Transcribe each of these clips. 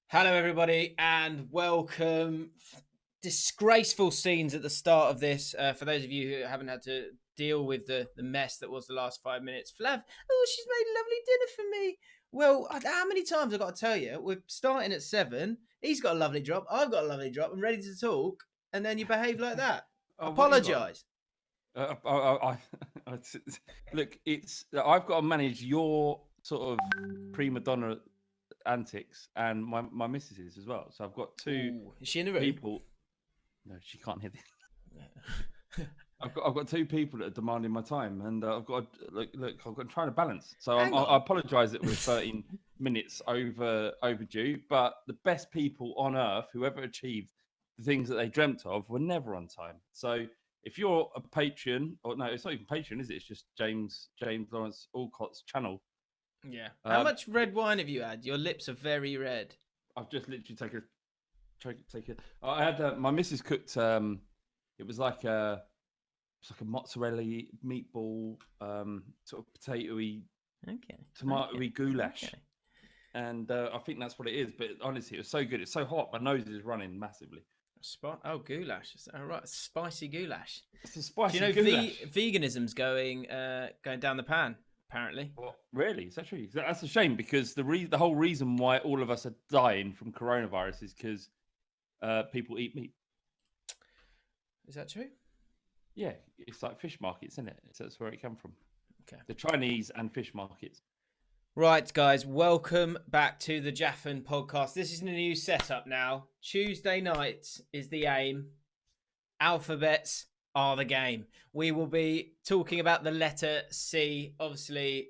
Hello, everybody, and welcome. Disgraceful scenes at the start of this. For those of you who haven't had to deal with the mess that was the last 5 minutes, Flav, she's made lovely dinner for me. Well, how many times I've got to tell you? We're starting at 7. He's got a lovely drop. I've got a lovely drop. I'm ready to talk, and then you behave like that. What you got? Apologise. Look, I've got to manage your sort of prima donna antics and my missus's as well. So I've got two Ooh, is she in the room? people. No, she can't hear this. I've got two people that are demanding my time, and I've got to, look. I've got to try to balance. So I apologise that we're 13 minutes overdue. But the best people on earth, whoever achieved the things that they dreamt of, were never on time. So if you're a patron, or no, it's not even patron, is it? It's just James Lawrence Allcott's channel. Yeah. How much red wine have you had? Your lips are very red. I've just literally take it. I had my missus cooked. It was like a mozzarella meatball, sort of potatoey, tomatoey goulash. Okay. And I think that's what it is. But honestly, it was so good. It's so hot. My nose is running massively. Goulash. All right, spicy goulash. It's a spicy goulash. Do you know veganism's going down the pan, apparently? Well, really? Is that true? That's a shame, because the whole reason why all of us are dying from coronavirus is because people eat meat. Is that true? Yeah, it's like fish markets, isn't it? That's where it came from. Okay. The Chinese and fish markets. Right, guys, welcome back to the Jaffin podcast. This is a new setup now. Tuesday nights is the aim. Alphabets are the game. We will be talking about the letter C. Obviously,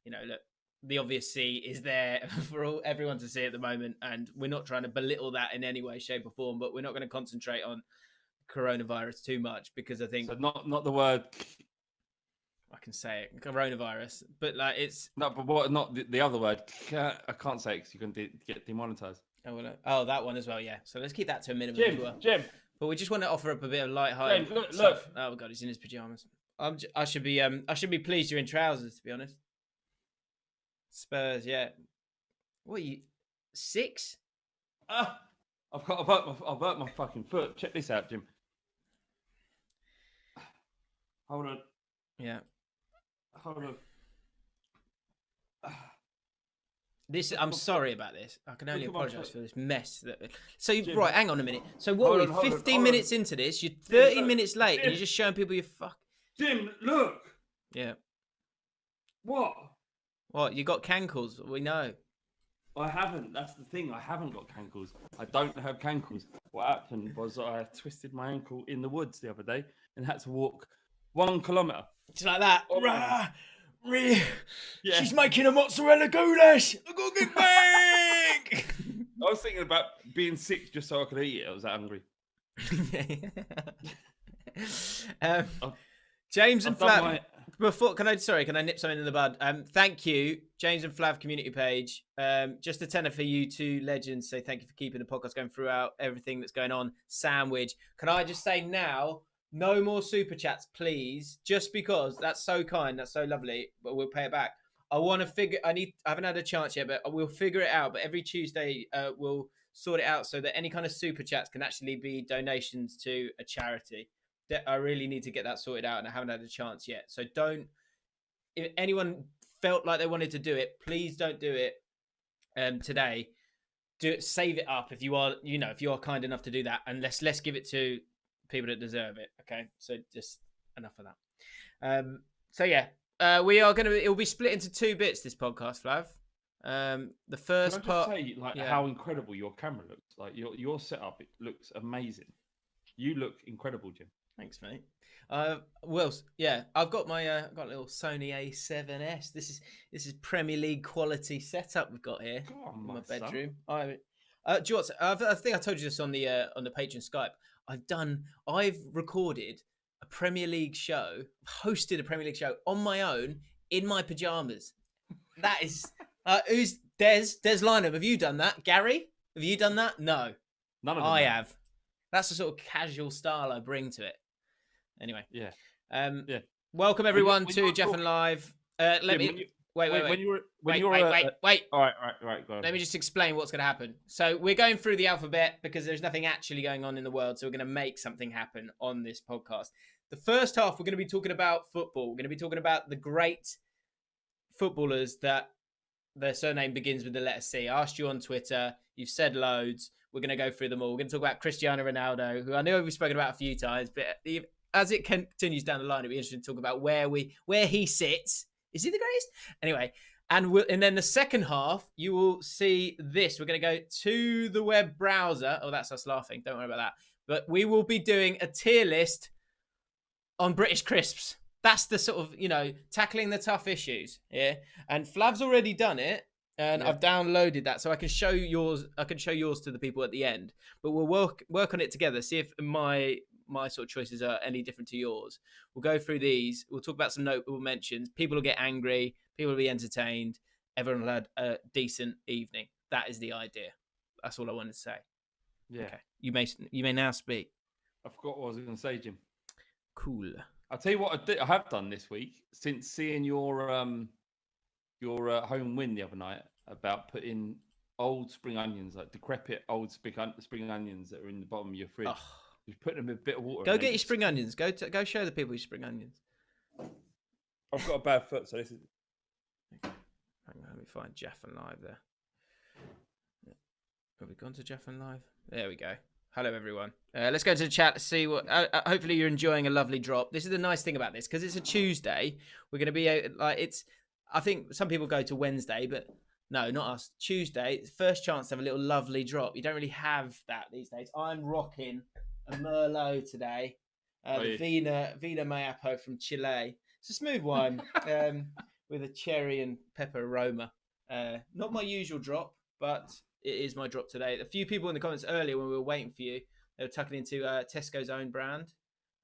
look, the obvious C is there for everyone to see at the moment, and we're not trying to belittle that in any way, shape, or form, but we're not going to concentrate on coronavirus too much, because I think... So not the word... I can say it, coronavirus, but like it's... No, but what? Not the other word. I can't say it because you can get demonetized. Oh, that one as well, yeah. So let's keep that to a minimum as well. Jim. But we just want to offer up a bit of light-hearted look. stuff. Oh god, he's in his pajamas. I should be pleased you're in trousers, to be honest. Spurs, yeah. What are you, 6? I've hurt my fucking foot. Check this out, Jim. Hold on. Yeah. Hold on. I'm sorry about this. I can only apologise for this mess. Jim, right, hang on a minute. So what are we, 15 minutes into this? You're 13 minutes late, and you're just showing people your fuck. Jim, look. Yeah. What? What? You got cankles? We know. I haven't. That's the thing. I haven't got cankles. I don't have cankles. What happened was I twisted my ankle in the woods the other day and had to walk 1 kilometre. Just like that. Yeah. She's making a mozzarella goulash. I got to get back. I was thinking about being sick just so I could eat it. I was that hungry. James and Flav. Can I nip something in the bud? Thank you, James and Flav community page. Just a tenner for you two legends. Say thank you for keeping the podcast going throughout everything that's going on. Sandwich. Can I just say now? No more super chats, please. Just because that's so kind, that's so lovely, but we'll pay it back. I haven't had a chance yet, but we'll figure it out. But every Tuesday, we'll sort it out so that any kind of super chats can actually be donations to a charity. I really need to get that sorted out, and I haven't had a chance yet. So if anyone felt like they wanted to do it, please don't do it today. Do it, save it up if you are kind enough to do that, and let's give it to people that deserve it. Okay, so just enough of that. We are gonna. It will be split into 2 bits. This podcast, Flav. The first part. Can I just say how incredible your camera looks? Like your setup, it looks amazing. You look incredible, Jim. Thanks, mate. I've got my got a little Sony A7S. This is Premier League quality setup we've got here in my bedroom. Do you know what? I think I told you this on the Patreon Skype. I've recorded a Premier League show, hosted a Premier League show on my own in my pajamas. That is who's Des Lynham? Have you done that? Gary, have you done that? No, none of them. I have. That's the sort of casual style I bring to it. Anyway, yeah. Welcome everyone to Jaffin Live. Wait. Wait. All right. Go on. Let me just explain what's going to happen. So we're going through the alphabet because there's nothing actually going on in the world. So we're going to make something happen on this podcast. The first half, we're going to be talking about football. We're going to be talking about the great footballers that their surname begins with the letter C. I asked you on Twitter. You've said loads. We're going to go through them all. We're going to talk about Cristiano Ronaldo, who I know we've spoken about a few times, but as it continues down the line, it'll be interesting to talk about where he sits. Is he the greatest? Anyway, and then the second half, you will see this. We're going to go to the web browser. Oh, that's us laughing. Don't worry about that. But we will be doing a tier list on British crisps. That's the sort of, tackling the tough issues. Yeah. And Flav's already done it. And I've downloaded that. So I can show yours. I can show yours to the people at the end. But we'll work on it together. See if my sort of choices are any different to yours. We'll go through these. We'll talk about some notable mentions. People will get angry. People will be entertained. Everyone will have a decent evening. That is the idea. That's all I wanted to say. Yeah. Okay. You may now speak. I forgot what I was going to say, Jim. Cool. I'll tell you what I have done this week since seeing your home win the other night about putting old spring onions, like decrepit old spring onions that are in the bottom of your fridge. Oh. Just put them in a bit of water. Go get your spring onions. Go show the people your spring onions. I've got a bad foot, so this is. Hang on, let me find Jeff and Live there. Have we gone to Jeff and Live? There we go. Hello, everyone. Let's go to the chat to see what. Hopefully, you're enjoying a lovely drop. This is the nice thing about this because it's a Tuesday. We're going to be like it's. I think some people go to Wednesday, but no, not us. Tuesday, first chance to have a little lovely drop. You don't really have that these days. I'm rocking a Merlot today. The Vina Mayapo from Chile. It's a smooth wine with a cherry and pepper aroma. Not my usual drop, but it is my drop today. A few people in the comments earlier when we were waiting for you, they were tucking into Tesco's own brand.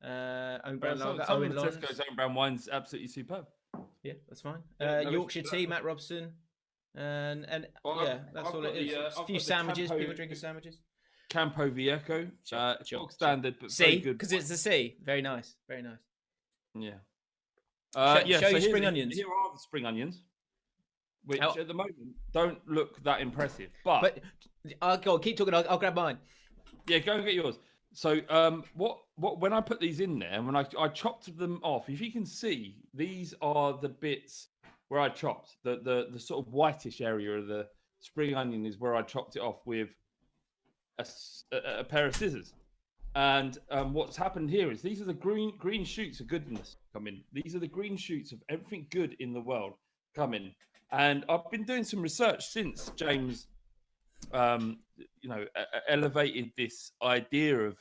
Logo. Some of the Tesco's own brand wine's absolutely superb. Yeah, that's fine. Yorkshire tea, Matt Robson. And that's all it is. A few sandwiches, people drinking sandwiches. Campo Viejo, standard, but very good. Because it's the sea. Very nice, very nice. Yeah. Show your spring onions. Here are the spring onions, which at the moment don't look that impressive. But I'll go. Keep talking. I'll grab mine. Yeah, go and get yours. So when I put these in there, and when I chopped them off, if you can see, these are the bits where I chopped the sort of whitish area of the spring onion is where I chopped it off with a pair of scissors. And what's happened here is these are the green shoots of goodness coming. These are the green shoots of everything good in the world coming. And I've been doing some research since James, elevated this idea of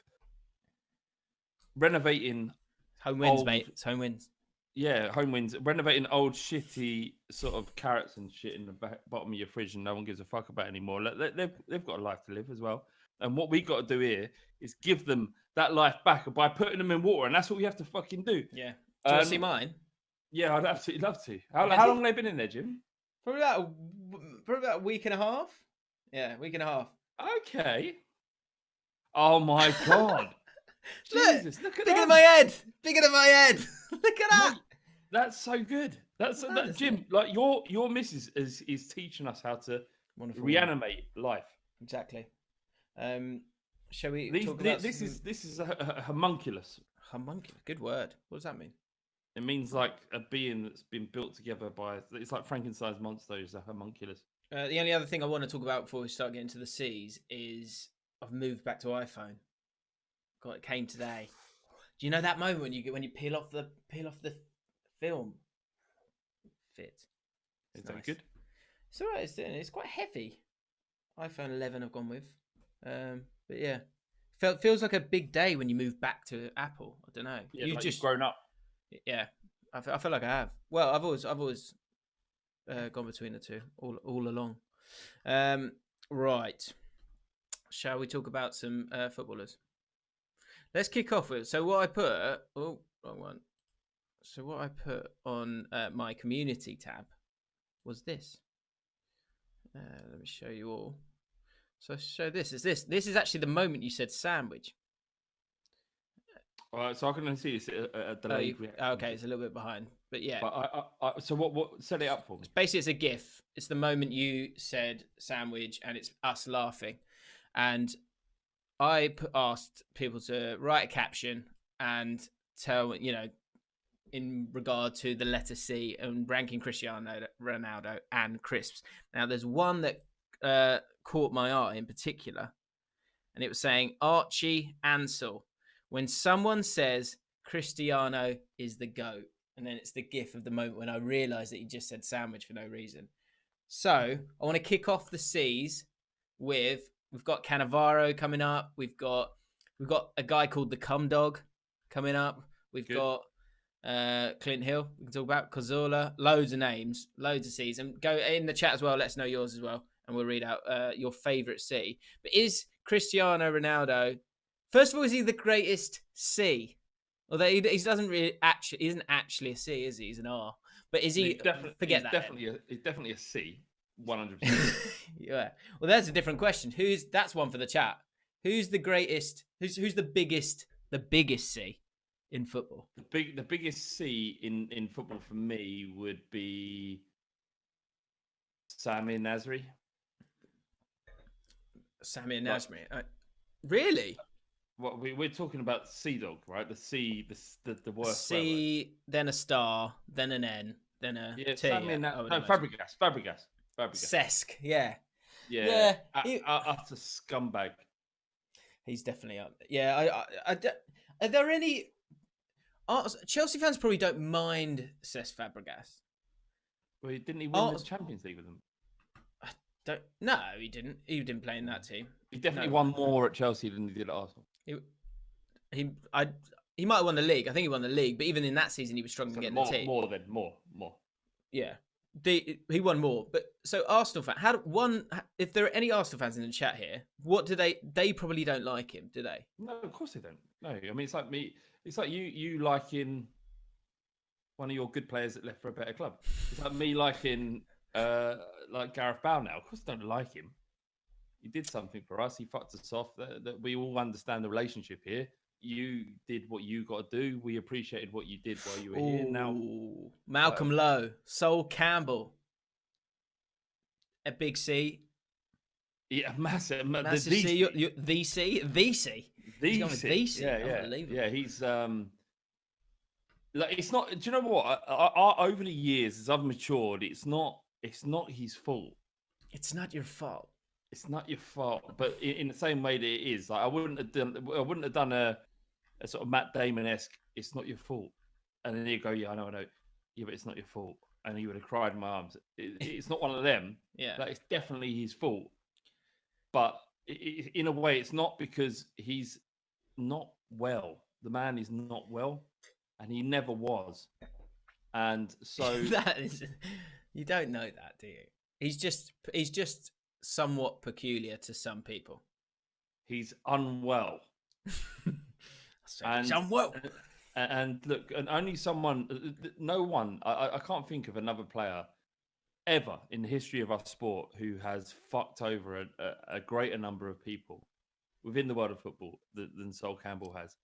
renovating home wins, mate. It's home wins. Yeah, home wins. Renovating old shitty sort of carrots and shit in the bottom of your fridge, and no one gives a fuck about anymore. They've got a life to live as well. And what we got to do here is give them that life back by putting them in water, and that's what we have to fucking do. Yeah. Do you want to see mine? Yeah, I'd absolutely love to. How long have they been in there, Jim? Probably about a week and a half. Yeah, week and a half. Okay. Oh my god. Jesus, look at that. Bigger than my head. Bigger than my head. Look at that. Mate, that's so good. That's Jim. Like your missus is teaching us how to reanimate life. Exactly. Shall we? This is a homunculus. Homunculus. Good word. What does that mean? It means like a being that's been built together by. It's like Frankenstein's monster is a homunculus. The only other thing I want to talk about before we start getting to the C's is I've moved back to iPhone. God, it came today. Do you know that moment when you peel off the film? Fit. Is that good? It's alright. It's quite heavy. iPhone 11 I've gone with. But yeah, feels like a big day when you move back to Apple. I don't know. Yeah, you've grown up. Yeah, I feel like I have. Well, I've always gone between the two all along. Right. Shall we talk about some footballers? Let's kick off with. So what I put. Oh, wrong one. So what I put on my community tab was this. Let me show you all. So this is actually the moment you said sandwich. All right, so I can only see it's a delayed reaction. Okay, it's a little bit behind, but yeah. But so what? Set it up for me. Basically, it's a GIF. It's the moment you said sandwich, and it's us laughing. And I asked people to write a caption and tell, in regard to the letter C and ranking Cristiano Ronaldo and crisps. Now, there's one that caught my eye in particular, and it was saying Archie Ansel. When someone says Cristiano is the GOAT, and then it's the GIF of the moment when I realised that he just said sandwich for no reason. So I want to kick off the C's with, we've got Cannavaro coming up. We've got a guy called the Cum Dog coming up. We've got Clint Hill. We can talk about Cazorla. Loads of names, loads of C's. And go in the chat as well. Let us know yours as well, and we'll read out your favourite C. But is Cristiano Ronaldo, first of all, is he the greatest C? Although he doesn't really he isn't actually a C, is he? He's an R. But is he? Forget that. He's definitely a C, 100%. Yeah. Well, that's a different question. That's one for the chat. Who's the greatest? Who's the biggest? The biggest C in football. The biggest C in football for me would be Samir Nasri. Samir Nasri. Really? What we're talking about C Dog, right? The C, the worst. C, then a star, then an N, then a T. Fabregas. Cesc, yeah. Utter scumbag. He's definitely up. Yeah, are there any? Chelsea fans probably don't mind Cesc Fabregas. Well, didn't he win the Champions League with them? No, he didn't. He didn't play in that team. He definitely won more at Chelsea than he did at Arsenal. He might have won the league. I think he won the league, but even in that season, he was struggling to get in the team. More. Yeah, he won more. But so Arsenal fan, if there are any Arsenal fans in the chat here, what do they probably don't like him, do they? No, of course they don't. No, I mean it's like me. It's like you liking one of your good players that left for a better club. It's like me liking like Gareth Bale now. Of course, I don't like him. He did something for us. He fucked us off. That we all understand the relationship here. You did what you got to do. We appreciated what you did while you were here. Now, Malcolm Lowe, Sol Campbell, a big C. Yeah, massive C. The C. Yeah. He's like, it's not. Do you know what? Over the years, as I've matured, it's not his fault. It's not your fault. It's not your fault, but in the same way that it is, like I wouldn't have done a sort of Matt Damon-esque. It's not your fault, and then you go, yeah, I know, yeah, but it's not your fault, and he would have cried in my arms. It's not one of them. Yeah, like, it's definitely his fault, but in a way, it's not because he's not well. The man is not well, and he never was, and so that is, you don't know that, do you? He's just somewhat peculiar to some people. He's unwell. He's unwell. And look, and only no one, I can't think of another player ever in the history of our sport who has fucked over a greater number of people within the world of football than Sol Campbell has.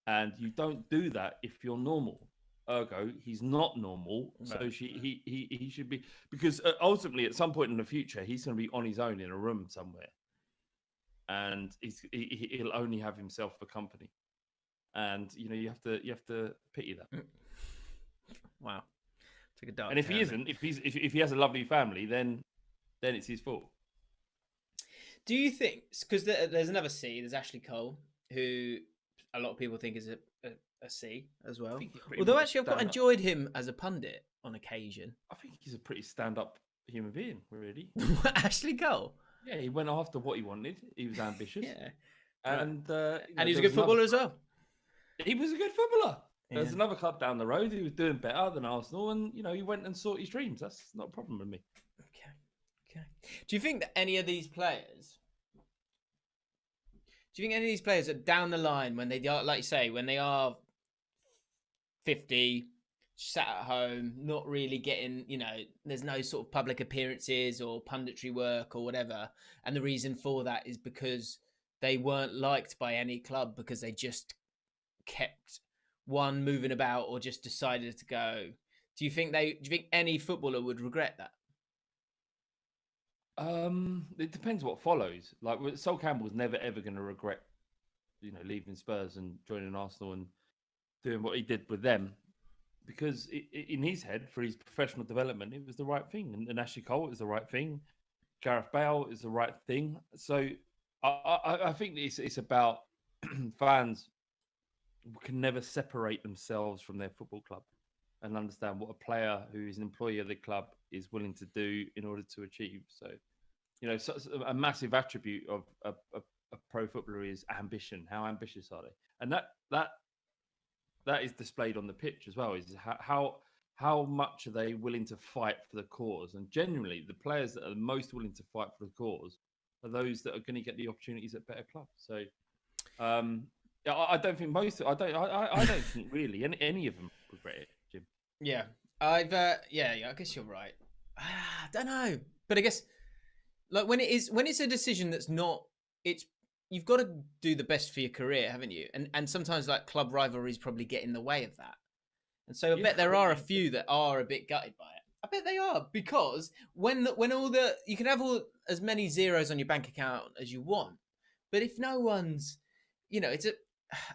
And you don't do that if you're normal. Ergo, he's not normal, so he should be, because ultimately at some point in the future he's going to be on his own in a room somewhere, and he'll only have himself for company, and you have to pity that. Wow, take a dark. And if he isn't, if he has a lovely family, then it's his fault. Do you think? Because there's another C. There's Ashley Cole, who a lot of people think is a C as well. Although actually I've quite enjoyed him as a pundit on occasion. I think he's a pretty stand-up human being, really. Ashley Cole? Yeah, he went after what he wanted. He was ambitious. Yeah. And he's a good footballer as well. He was a good footballer. Yeah. There's another club down the road who was doing better than Arsenal, and he went and sought his dreams. That's not a problem with me. Okay. Do you think that any of these players are down the line when they are, like you say, when they are 50, sat at home, not really getting, there's no sort of public appearances or punditry work or whatever. And the reason for that is because they weren't liked by any club because they just kept one moving about or just decided to go? Do you think any footballer would regret that? It depends what follows. Like Sol Campbell's never ever going to regret, leaving Spurs and joining Arsenal and doing what he did with them, because in his head, for his professional development, it was the right thing, and Ashley Cole is the right thing. Gareth Bale is the right thing. So I think it's about fans can never separate themselves from their football club and understand what a player who is an employee of the club is willing to do in order to achieve. So, so a massive attribute of a pro footballer is ambition. How ambitious are they? And that is displayed on the pitch as well. Is how much are they willing to fight for the cause? And generally, the players that are most willing to fight for the cause are those that are going to get the opportunities at better clubs. So, I don't think I don't think really any of them regret it, Jim. Yeah, I guess you're right. I don't know, but I guess like when it's a decision that's not, you've got to do the best for your career, haven't you? And sometimes like club rivalries probably get in the way of that. And so I bet there are a few that are a bit gutted by it. I bet they are, because when you can have as many zeros on your bank account as you want, but if no one's,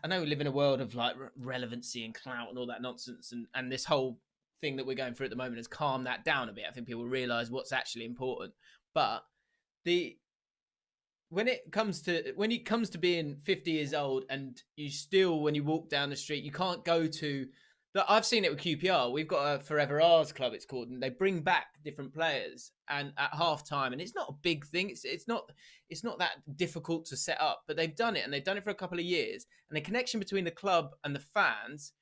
I know we live in a world of like relevancy and clout and all that nonsense, and this whole thing that we're going through at the moment has calmed that down a bit. I think people realize what's actually important. But when it comes to being 50 years old and you still, when you walk down the street, you can't go to. I've seen it with QPR. We've got a Forever Ours club, it's called, and they bring back different players and at half time, and it's not a big thing. It's not that difficult to set up, but they've done it, and they've done it for a couple of years, and the connection between the club and the fans,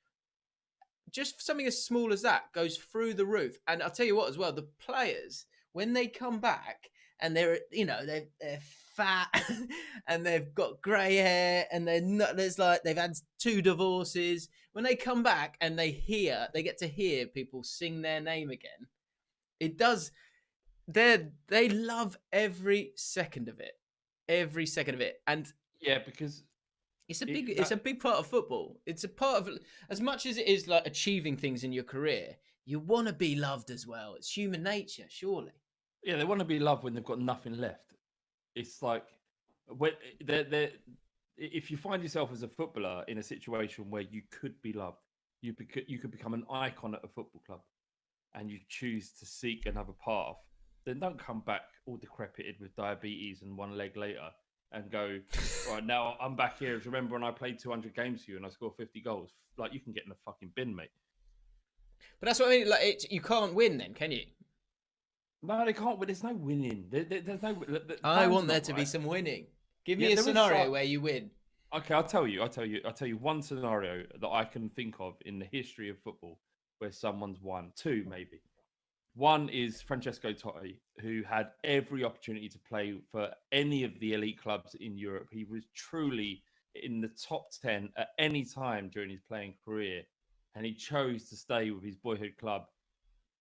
just something as small as that, goes through the roof. And I'll tell you what as well, the players, when they come back and they're fat and they've got grey hair and they've had 2 divorces, when they come back and they get to hear people sing their name again, it does. They love every second of it, and yeah, because it's a big part of football. It's a part of, as much as it is like achieving things in your career, you want to be loved as well. It's human nature, surely. Yeah, they want to be loved when they've got nothing left. It's like when if you find yourself as a footballer in a situation where you could be loved, you could become an icon at a football club, and you choose to seek another path, then don't come back all decrepited with diabetes and one leg later and go, right, now I'm back here. Remember when I played 200 games for you and I scored 50 goals? Like, you can get in the fucking bin, mate. But that's what I mean. Like, you can't win then, can you? No, they can't. But there's no winning. There's no. I want there to be some winning. Give me a scenario where you win. Okay, I'll tell you one scenario that I can think of in the history of football where someone's won. 2, maybe. One is Francesco Totti, who had every opportunity to play for any of the elite clubs in Europe. He was truly in the top 10 at any time during his playing career, and he chose to stay with his boyhood club,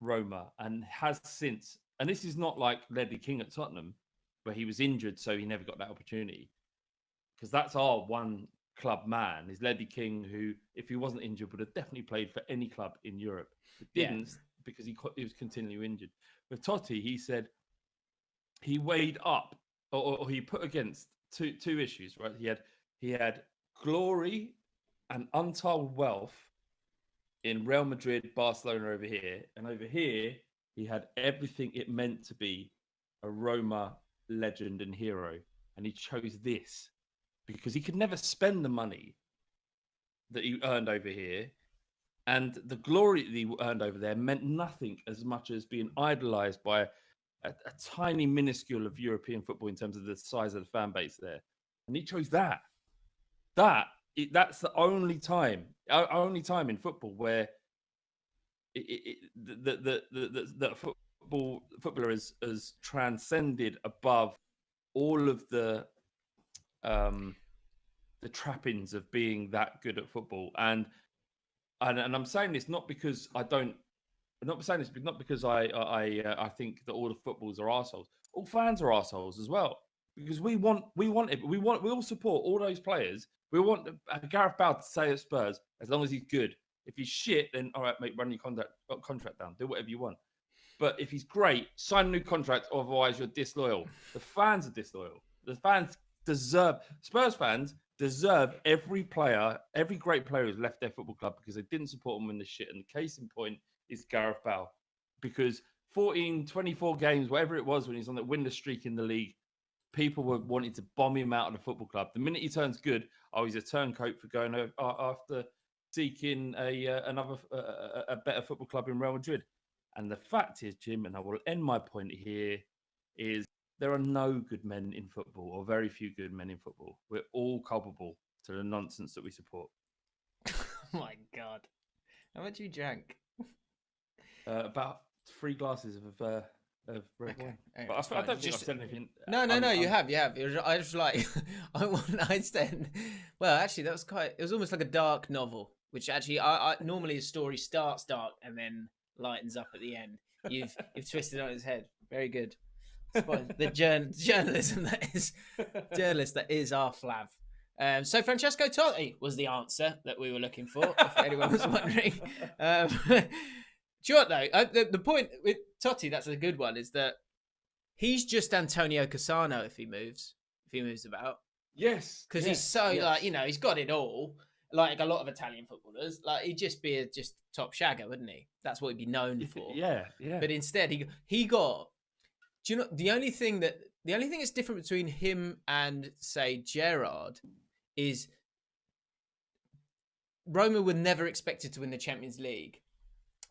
Roma, and has since. And this is not like Ledley King at Tottenham, where he was injured, so he never got that opportunity. Because that's our one club man, is Ledley King, who, if he wasn't injured, would have definitely played for any club in Europe. But didn't, because he was continually injured. With Totti, he said he weighed up, or he put against two issues, right? He had glory and untold wealth in Real Madrid, Barcelona over here, and over here he had everything it meant to be a Roma legend and hero, and he chose this because he could never spend the money that he earned over here, and the glory that he earned over there meant nothing as much as being idolized by a tiny minuscule of European football in terms of the size of the fan base there, and he chose that. That's the only time in football where the footballer has transcended above all of the trappings of being that good at football. And I'm saying this not because I don't. I'm not saying this not because I think that all the footballers are arseholes. All fans are arseholes as well. because we want it. We all support all those players. We want Gareth Bale to stay at Spurs as long as he's good. If he's shit, then all right, mate, run your contract down. Do whatever you want. But if he's great, sign a new contract. Otherwise, you're disloyal. The fans are disloyal. The fans Spurs fans deserve every great player who's left their football club because they didn't support them in the shit. And the case in point is Gareth Bale. Because 14, 24 games, whatever it was, when he's on that winless streak in the league, people were wanting to bomb him out of the football club. The minute he turns good, he's a turncoat for going after seeking a better football club in Real Madrid. And the fact is, Jim, and I will end my point here, is there are no good men in football, or very few good men in football. We're all culpable to the nonsense that we support. Oh my God. How much you drank? About 3 glasses of red wine. But I don't think I've said anything. No, you have. I just like, I said, well, actually, it was almost like a dark novel, which actually, I normally a story starts dark and then lightens up at the end. You've twisted on its head. Very good. The journalism that is our Flav. So Francesco Totti was the answer that we were looking for, if anyone was wondering. Do you know what, though? The point with Totti, that's a good one, is that he's just Antonio Cassano if he moves about. Yes. Because he's so, like, he's got it all. Like a lot of Italian footballers, like he'd just be a top shagger, wouldn't he? That's what he'd be known for. Yeah. But instead, he got. Do you know the only thing that's different between him and say Gerrard is Roma were never expected to win the Champions League,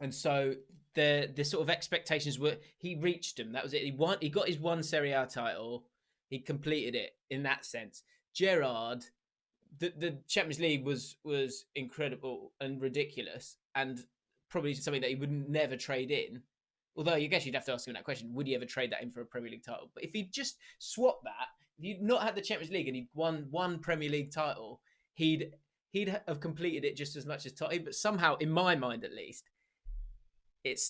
and so the sort of expectations were he reached them. That was it. He got his one Serie A title. He completed it in that sense. Gerrard. The Champions League was incredible and ridiculous, and probably something that he would never trade in. Although I guess you'd have to ask him that question: would he ever trade that in for a Premier League title? But if he just swapped that, if he'd not had the Champions League and he'd won one Premier League title, he'd have completed it just as much as Totti. But somehow, in my mind at least, he was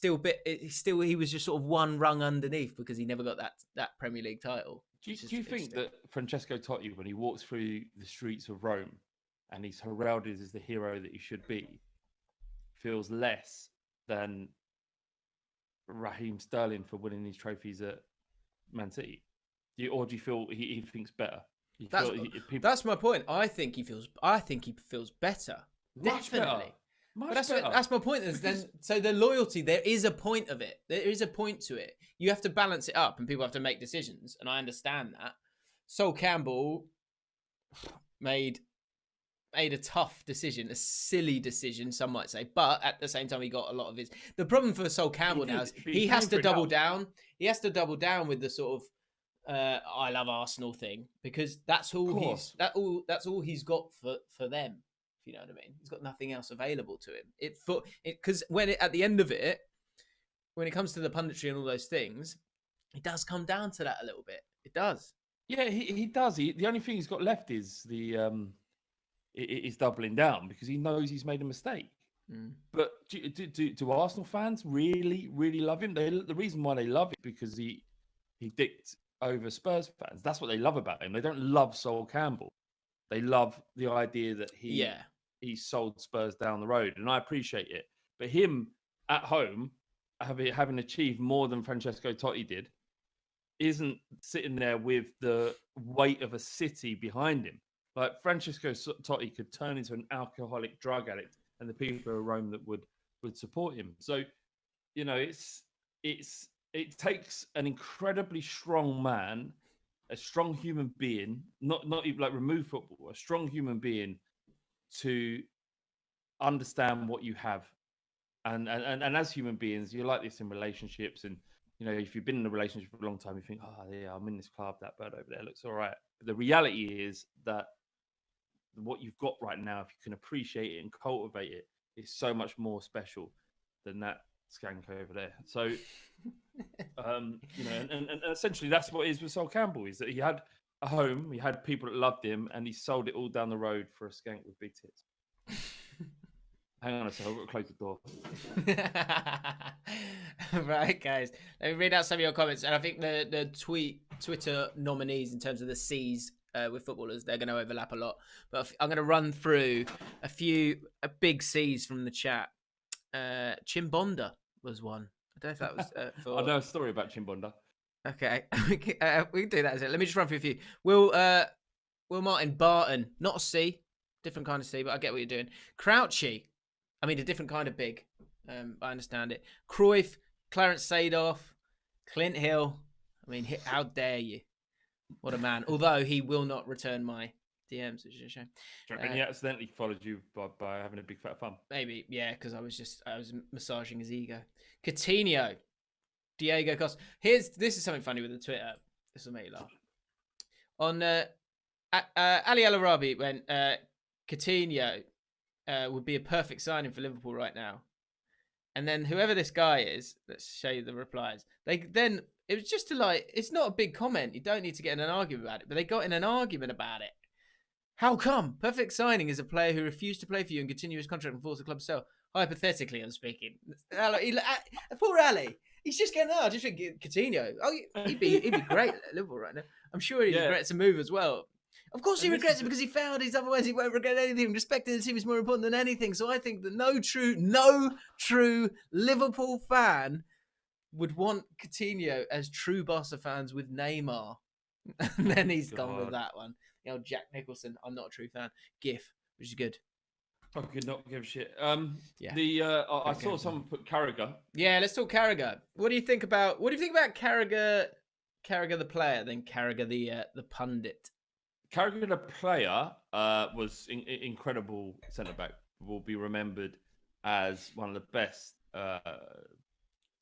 just sort of one rung underneath because he never got that Premier League title. Do you think that Francesco Totti, when he walks through the streets of Rome and he's heralded as the hero that he should be, feels less than Raheem Sterling for winning these trophies at Man City? Or do you feel he thinks better? That's my point. I think he feels better. Much Definitely. Better. That's my point. So the loyalty, there is a point of it. There is a point to it. You have to balance it up, and people have to make decisions, and I understand that. Sol Campbell made a tough decision, a silly decision, some might say, but at the same time, he got a lot of his. The problem for Sol Campbell now is he has to double down. He has to double down with the sort of "I love Arsenal" thing, because that's all that's all he's got for them. You know what I mean? He's got nothing else available to him. Because at the end of it, when it comes to the punditry and all those things, it does come down to that a little bit. It does. Yeah, he does. The only thing he's got left is is doubling down because he knows he's made a mistake. Mm. But do Arsenal fans really, really love him? The reason why they love it because he dicked over Spurs fans. That's what they love about him. They don't love Sol Campbell. They love the idea that he sold Spurs down the road, and I appreciate it. But him at home, having achieved more than Francesco Totti did, isn't sitting there with the weight of a city behind him. Like Francesco Totti could turn into an alcoholic drug addict, and the people of Rome that would support him. So, it takes an incredibly strong man, a strong human being, not even like remove football, a strong human being to understand what you have. And as human beings, you're like this in relationships. And, if you've been in a relationship for a long time, you think, oh, yeah, I'm in this club, that bird over there looks all right. But the reality is that what you've got right now, if you can appreciate it and cultivate it, is so much more special than that skank over there. So, and essentially that's what it is with Sol Campbell, is that he had a home, he had people that loved him, and he sold it all down the road for a skank with big tits. Hang on a second, I've got to close the door. Right, guys. Let me read out some of your comments. And I think the tweet Twitter nominees in terms of the C's with footballers. They're going to overlap a lot, but I'm going to run through a few big C's from the chat. Chimbonda was one. I don't know if that was for. I know a story about Chimbonda. Okay, we can do that. Let me just run through a few. Will Martin Barton, not a C, different kind of C, but I get what you're doing. Crouchy, I mean a different kind of big. I understand it. Cruyff, Clarence Seedorf, Clint Hill. I mean, how dare you? What a man. Although he will not return my DMs, which is a shame. And he accidentally followed you by having a big fat fun. Maybe, yeah, because I was massaging his ego. Coutinho, Diego Costa. This is something funny with the Twitter. This will make you laugh. On Ali Al Arabi went, Coutinho would be a perfect signing for Liverpool right now. And then whoever this guy is, let's show you the replies. It was just it's not a big comment. You don't need to get in an argument about it, but they got in an argument about it. How come? Perfect signing is a player who refused to play for you and continue his contract and force the club to sell. Hypothetically, I'm speaking. Poor Ali. He's just getting just think Coutinho. Oh, he'd be great at Liverpool right now. I'm sure he regrets a move as well. Of course he regrets it because he failed. Otherwise he won't regret anything. Respecting the team is more important than anything. So I think that no true Liverpool fan would want Coutinho as true Barca fans with Neymar. And then he's gone with that one. You know, Jack Nicholson, I'm not a true fan. GIF, which is good. I could not give a shit. Yeah. I saw someone put Carragher. Yeah, let's talk Carragher. What do you think about Carragher the player, then Carragher the pundit? Carragher the player was incredible centre back. Will be remembered as one of the best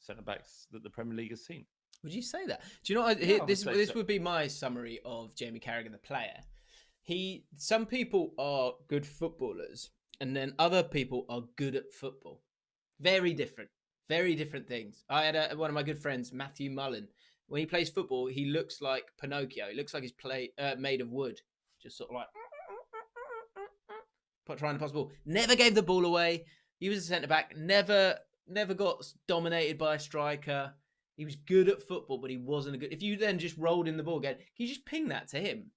centre backs that the Premier League has seen. Would you say that? Do you know what? This would be my summary of Jamie Carragher the player. Some people are good footballers, and then other people are good at football. Very different things. I had one of my good friends, Matthew Mullen. When he plays football, he looks like Pinocchio. He looks like he's made of wood, just sort of like trying to pass the ball. Never gave the ball away. He was a centre back. Never got dominated by a striker. He was good at football, but he wasn't a good. If you then just rolled in the ball again, can you just ping that to him?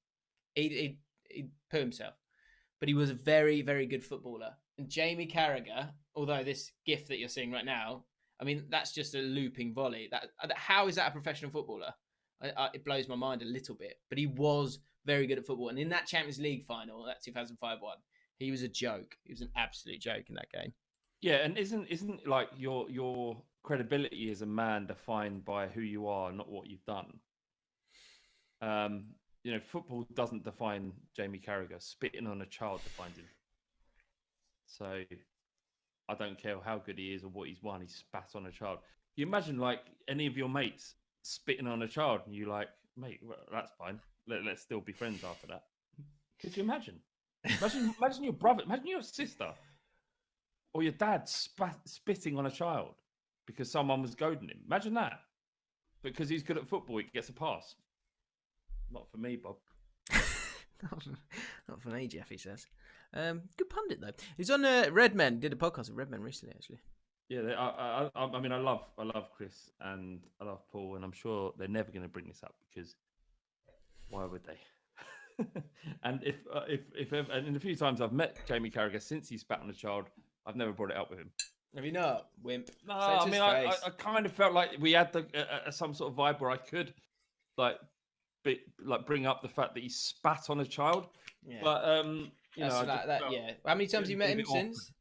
He'd put himself. But he was a very, very good footballer. And Jamie Carragher, although this gif that you're seeing right now, I mean, that's just a looping volley. How is that a professional footballer? It blows my mind a little bit. But he was very good at football. And in that Champions League final, that 2005 one, he was a joke. He was an absolute joke in that game. Yeah, and isn't like your credibility as a man defined by who you are, not what you've done? Football doesn't define Jamie Carragher. Spitting on a child defines him. So I don't care how good he is or what he's won. He spat on a child. You imagine like any of your mates spitting on a child, and you like, mate, well, that's fine. Let's still be friends after that. Could you imagine? Imagine your brother. Imagine your sister. Or your dad spitting on a child because someone was goading him. Imagine that. Because he's good at football, he gets a pass. Not for me, Bob. Not for me, Jeff, he says. Good pundit, though. He's on Redmen. Did a podcast with Redmen recently, actually. Yeah, I mean, I love Chris and I love Paul, and I'm sure they're never going to bring this up because why would they? And if ever, and in the few times I've met Jamie Carragher since he spat on a child, I've never brought it up with him. Have you not, wimp? No, I mean, I kind of felt like we had some sort of vibe where I could, bring up the fact that he spat on a child. Yeah. But yeah. How many times have you met him since?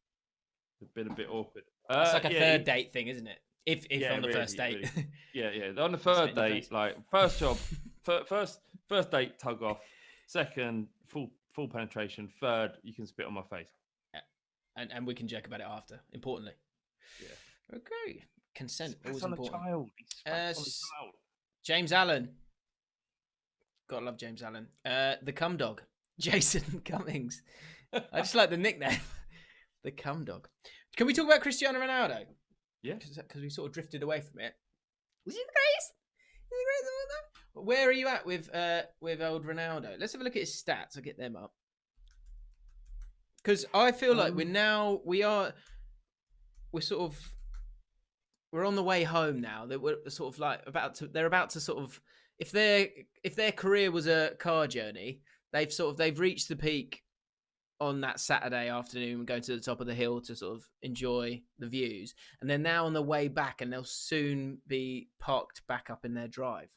It's been a bit awkward. It's like a third date thing, isn't it? If on the first date. Really. Yeah. On the third date, like first job, first date, tug off. Second, full penetration. Third, you can spit on my face. And we can joke about it after, importantly. Yeah. Okay. Consent, always important. On a child. James Allen. Gotta love James Allen. The Cum Dog. Jason Cummings. I just like the nickname. The Cum Dog. Can we talk about Cristiano Ronaldo? Yeah. Because we sort of drifted away from it. Was he the greatest? Where are you at with old Ronaldo? Let's have a look at his stats. I'll get them up. Because I feel like we're sort of we're on the way home now. That we're sort of like they're about to sort of, if their career was a car journey, they've reached the peak on that Saturday afternoon, going to the top of the hill to sort of enjoy the views, and they're now on the way back, and they'll soon be parked back up in their drive.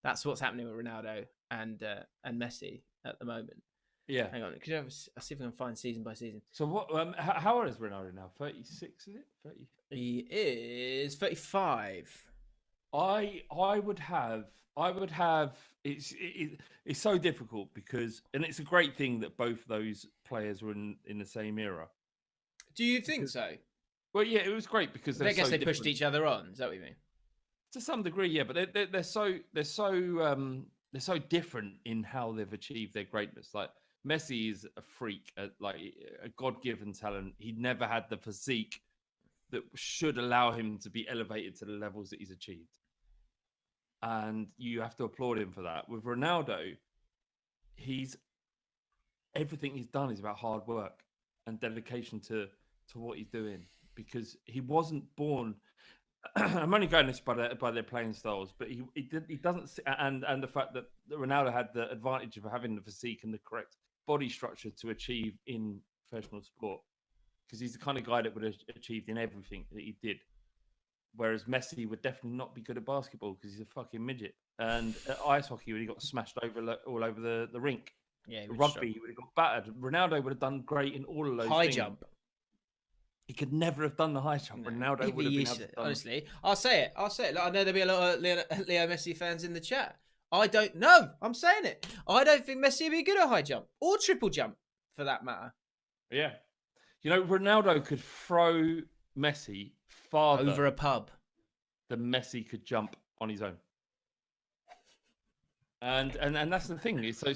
That's what's happening with Ronaldo and Messi at the moment. Yeah. Hang on, I'll see if I can find season by season. So what? How old is Ronaldo now? 36, is it? 30? He is 35. I would have. It's so difficult because, and it's a great thing that both those players were in the same era. Do you think so? Well, yeah, it was great because I guess they pushed each other on. Is that what you mean? To some degree, yeah, but they're so different in how they've achieved their greatness. Like Messi is a freak, like a God-given talent. He never had the physique that should allow him to be elevated to the levels that he's achieved, and you have to applaud him for that. With Ronaldo, everything he's done is about hard work and dedication to what he's doing, because he wasn't born. I'm only going this by their playing styles, but he doesn't, and the fact that Ronaldo had the advantage of having the physique and the correct body structure to achieve in professional sport, because he's the kind of guy that would have achieved in everything that he did. Whereas Messi would definitely not be good at basketball because he's a fucking midget, and at ice hockey he got smashed over all over the rink. Yeah, rugby he would have got battered. Ronaldo would have done great in all of those high things. jump. He could never have done the high jump. No, Ronaldo would have been able to done. Honestly, I'll say it. Look, I know there'll be a lot of Leo Messi fans in the chat. I don't know. I'm saying it. I don't think Messi would be good at high jump or triple jump, for that matter. Yeah, Ronaldo could throw Messi farther over a pub than Messi could jump on his own. And that's the thing. So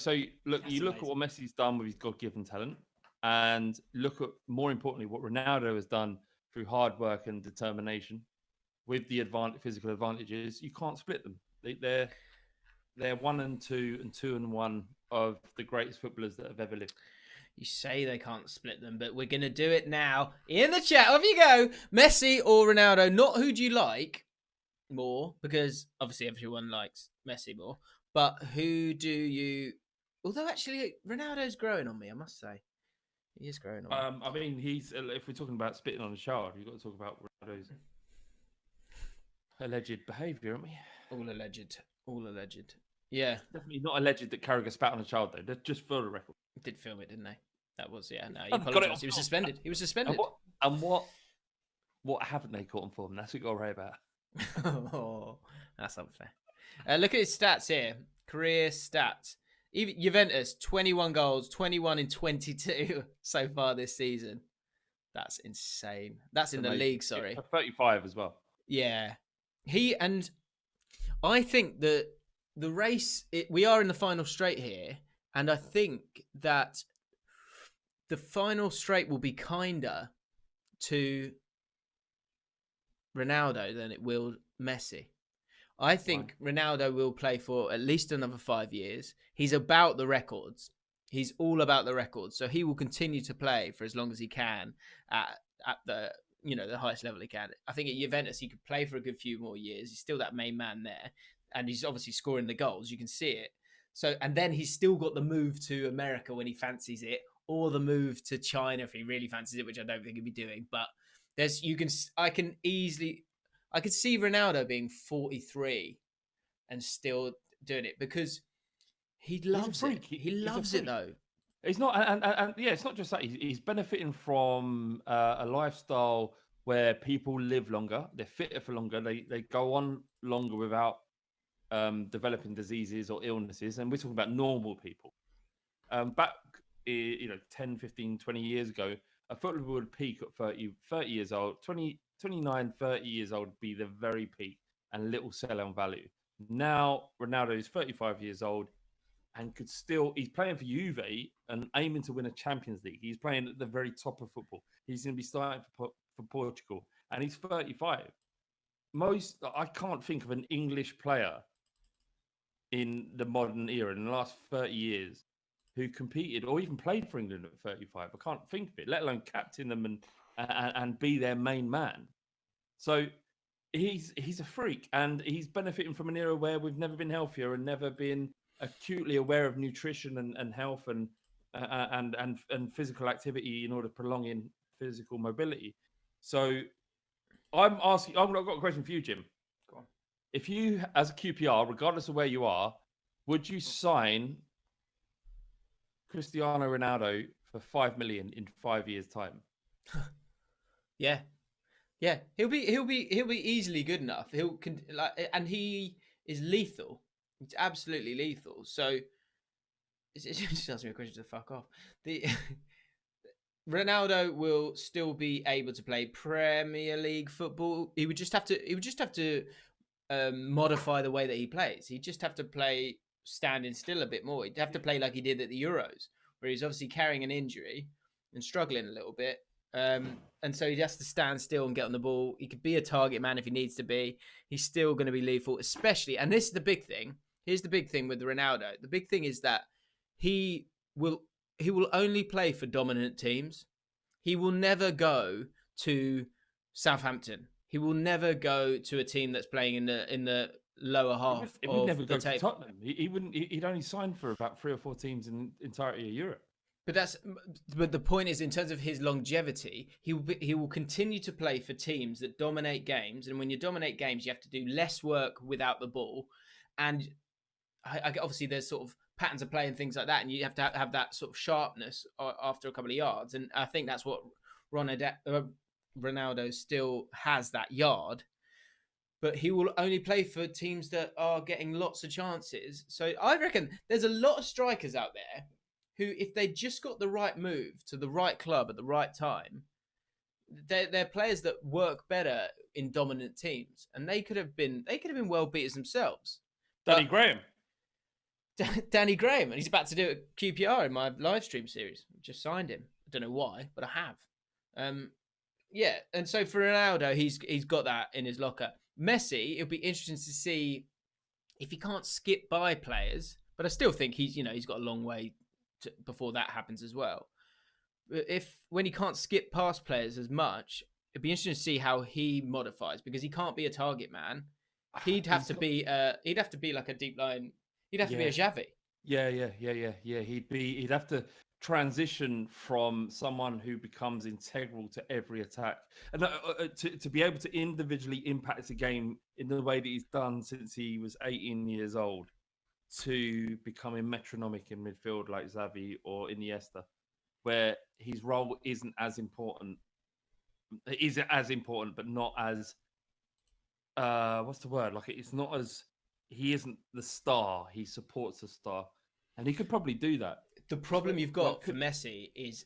look, that's you look amazing. At what Messi's done with his God-given talent, and look at, more importantly, what Ronaldo has done through hard work and determination with the physical advantages. You can't split them. They're 1 and 2 and 2 and 1 of the greatest footballers that have ever lived. You say they can't split them, but we're going to do it now. In the chat, off you go. Messi or Ronaldo? Not who do you like more, because obviously everyone likes Messi more. But who do you... Although actually, Ronaldo's growing on me, I must say. He is growing on me. I mean, if we're talking about spitting on a child, you've got to talk about Ronaldo's alleged behaviour, haven't we? All alleged. Yeah. Definitely not alleged that Carragher spat on a child, though. That's just for the record. Did film it, didn't they? That was, yeah. No, he apologised. He was suspended. And what haven't they caught him for? And that's what you got to worry about. Oh, that's unfair. Look at his stats here. Career stats. Even Juventus, 21 goals, 21 in 22 so far this season. That's insane. That's in the league, sorry. Yeah, 35 as well. Yeah. And I think that the race, we are in the final straight here, and I think that the final straight will be kinder to Ronaldo than it will Messi. I think Ronaldo will play for at least another 5 years. He's about the records. He's all about the records. So he will continue to play for as long as he can at the the highest level he can. I think at Juventus he could play for a good few more years. He's still that main man there, and he's obviously scoring the goals. You can see it. So, and then he's still got the move to America when he fancies it, or the move to China if he really fancies it, which I don't think he'll be doing. But I could see Ronaldo being 43 and still doing it because he loves it. He loves it though. It's not, and yeah, it's not just that. He's benefiting from a lifestyle where people live longer, they're fitter for longer, they go on longer without developing diseases or illnesses. And we're talking about normal people. Back, 10, 15, 20 years ago, a footballer would peak at 30 years old, 29, 30 years old would be the very peak and little sell-on value. Now, Ronaldo is 35 years old and he's playing for Juve and aiming to win a Champions League. He's playing at the very top of football. He's going to be starting for Portugal, and he's 35. I can't think of an English player in the modern era in the last 30 years who competed or even played for England at 35. I can't think of it, let alone captain them and be their main man. So he's a freak, and he's benefiting from an era where we've never been healthier and never been acutely aware of nutrition and health and physical activity in order to prolonging physical mobility. So I'm asking. I've got a question for you, Jim. Go on. If you, as a QPR, regardless of where you are, would you sign Cristiano Ronaldo for 5 million in 5 years' time? Yeah, yeah, he'll be easily good enough. And he is lethal. It's absolutely lethal. So it's just asking me a question to fuck off. The Ronaldo will still be able to play Premier League football. He would just have to modify the way that he plays. He'd just have to play standing still a bit more. He'd have to play like he did at the Euros, where he's obviously carrying an injury and struggling a little bit. And so he has to stand still and get on the ball. He could be a target man if he needs to be. He's still going to be lethal, especially. And this is the big thing. Here's the big thing with Ronaldo. The big thing is that he will only play for dominant teams. He will never go to Southampton. He will never go to a team that's playing in the lower half He of would never the go table. to Tottenham. He wouldn't. He'd only sign for about 3 or 4 teams in the entirety of Europe. But the point is, in terms of his longevity, he will continue to play for teams that dominate games. And when you dominate games, you have to do less work without the ball. And obviously, there's sort of patterns of play and things like that, and you have to have that sort of sharpness after a couple of yards. And I think that's what Ronaldo still has, that yard. But he will only play for teams that are getting lots of chances. So I reckon there's a lot of strikers out there who, if they just got the right move to the right club at the right time, they're players that work better in dominant teams, and they could have been world beaters themselves. Danny Graham. Danny Graham, and he's about to do it at QPR in my live stream series. Just signed him. I don't know why, but I have. Yeah, and so for Ronaldo, he's got that in his locker. Messi, it'll be interesting to see if he can't skip by players, but I still think he's got a long way before that happens as well. When he can't skip past players as much, it'd be interesting to see how he modifies, because he can't be a target man. He'd have to be like a deep line. He'd have to be a Xavi. Yeah. He'd have to transition from someone who becomes integral to every attack, and to be able to individually impact a game in the way that he's done since he was 18 years old, to becoming metronomic in midfield like Xavi or Iniesta, where his role isn't as important. Is it as important, but not as what's the word? Like, it's not as, he isn't the star. He supports the star, and he could probably do that. The problem you've got for Messi is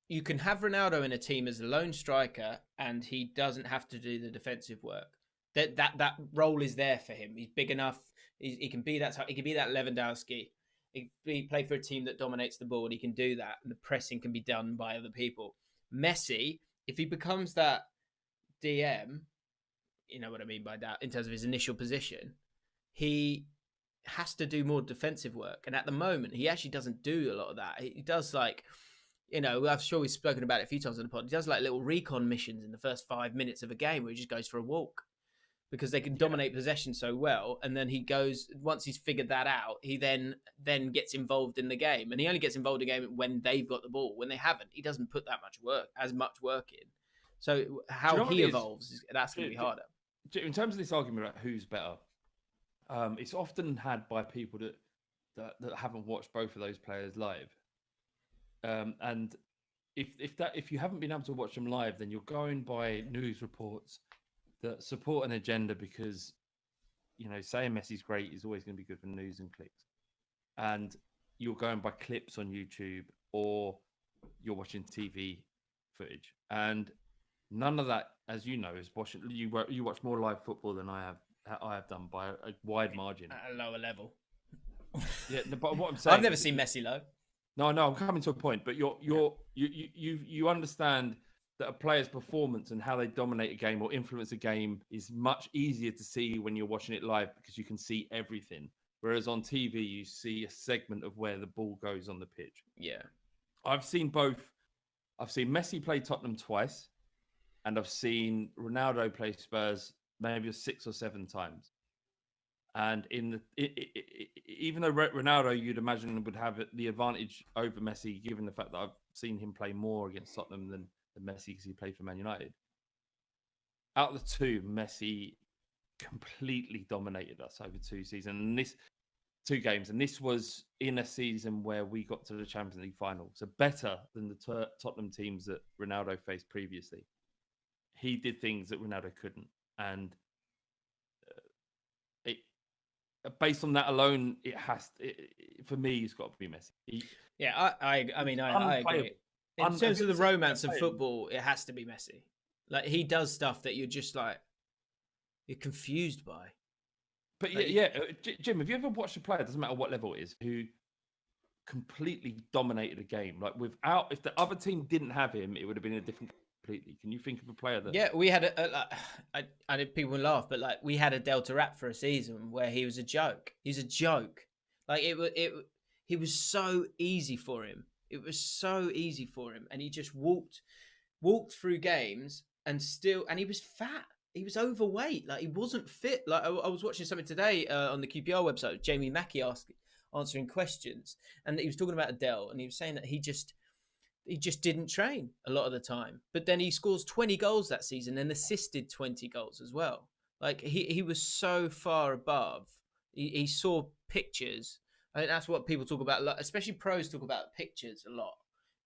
you can have Ronaldo in a team as a lone striker, and he doesn't have to do the defensive work. That role is there for him. He's big enough. He can be that. He can be that Lewandowski. He play for a team that dominates the ball, and he can do that. And the pressing can be done by other people. Messi, if he becomes that DM, you know what I mean by that, in terms of his initial position, he has to do more defensive work. And at the moment, he actually doesn't do a lot of that. He does, like, I'm sure we've spoken about it a few times on the pod. He does like little recon missions in the first 5 minutes of a game where he just goes for a walk, because they can dominate possession so well. And then he goes, once he's figured that out, he then gets involved in the game. And he only gets involved in the game when they've got the ball. When they haven't, he doesn't put that much work in. So how he evolves, that's going to be harder. In terms of this argument about who's better, it's often had by people that haven't watched both of those players live. And if you haven't been able to watch them live, then you're going by news reports that support an agenda, because saying Messi's great is always going to be good for news and clicks, and you're going by clips on YouTube, or you're watching TV footage, and none of that, as you know, is watching. You watch more live football than I have done by a wide margin. At a lower level. Yeah, but what I'm saying, I've never seen Messi low. No, I'm coming to a point, but you understand that a player's performance and how they dominate a game or influence a game is much easier to see when you're watching it live, because you can see everything. Whereas on TV, you see a segment of where the ball goes on the pitch. Yeah. I've seen both. I've seen Messi play Tottenham twice, and I've seen Ronaldo play Spurs maybe 6 or 7 times. And even though Ronaldo, you'd imagine, would have the advantage over Messi, given the fact that I've seen him play more against Tottenham than Messi because he played for Man United. Out of the two, Messi completely dominated us over 2 seasons. And this 2 games, and this was in a season where we got to the Champions League final, so better than the Tottenham teams that Ronaldo faced previously. He did things that Ronaldo couldn't, and based on that alone, for me, it's got to be Messi. I agree. In terms of the romance of football, it has to be Messi. Like, he does stuff that you're just like, you're confused by. But Jim, have you ever watched a player, doesn't matter what level it is, who completely dominated a game? Like, if the other team didn't have him, it would have been a different completely. Can you think of a player that? Yeah, we had I did, people laugh, but like, we had a Delta Rap for a season where he was a joke. He's a joke. Like, he was so easy for him. It was so easy for him, and he just walked through games, and he was fat. He was overweight. Like, he wasn't fit. Like, I was watching something today on the QPR website, Jamie Mackey answering questions, and he was talking about Adele, and he was saying that he just didn't train a lot of the time. But then he scores 20 goals that season and assisted 20 goals as well. Like, he was so far above. He saw pictures. I think that's what people talk about a lot, especially pros talk about pictures a lot.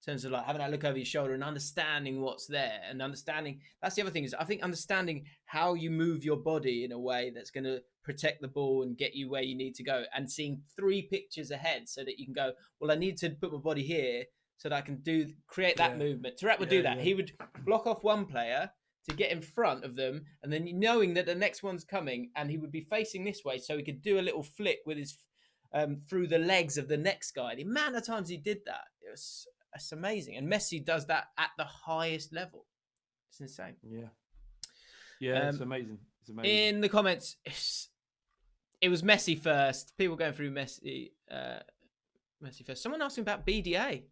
In terms of like having that look over your shoulder and understanding what's there, and understanding, that's the other thing, is I think understanding how you move your body in a way that's going to protect the ball and get you where you need to go, and seeing 3 pictures ahead so that you can go, well, I need to put my body here so that I can create that movement. Tarak would do that. Yeah. He would block off one player to get in front of them, and then knowing that the next one's coming, and he would be facing this way so he could do a little flick with his through the legs of the next guy. The amount of times he did that, it's amazing. And Messi does that at the highest level. It's insane. Yeah, it's amazing. It's amazing. In the comments, it was Messi first. People going through Messi first. Someone asking about BDA.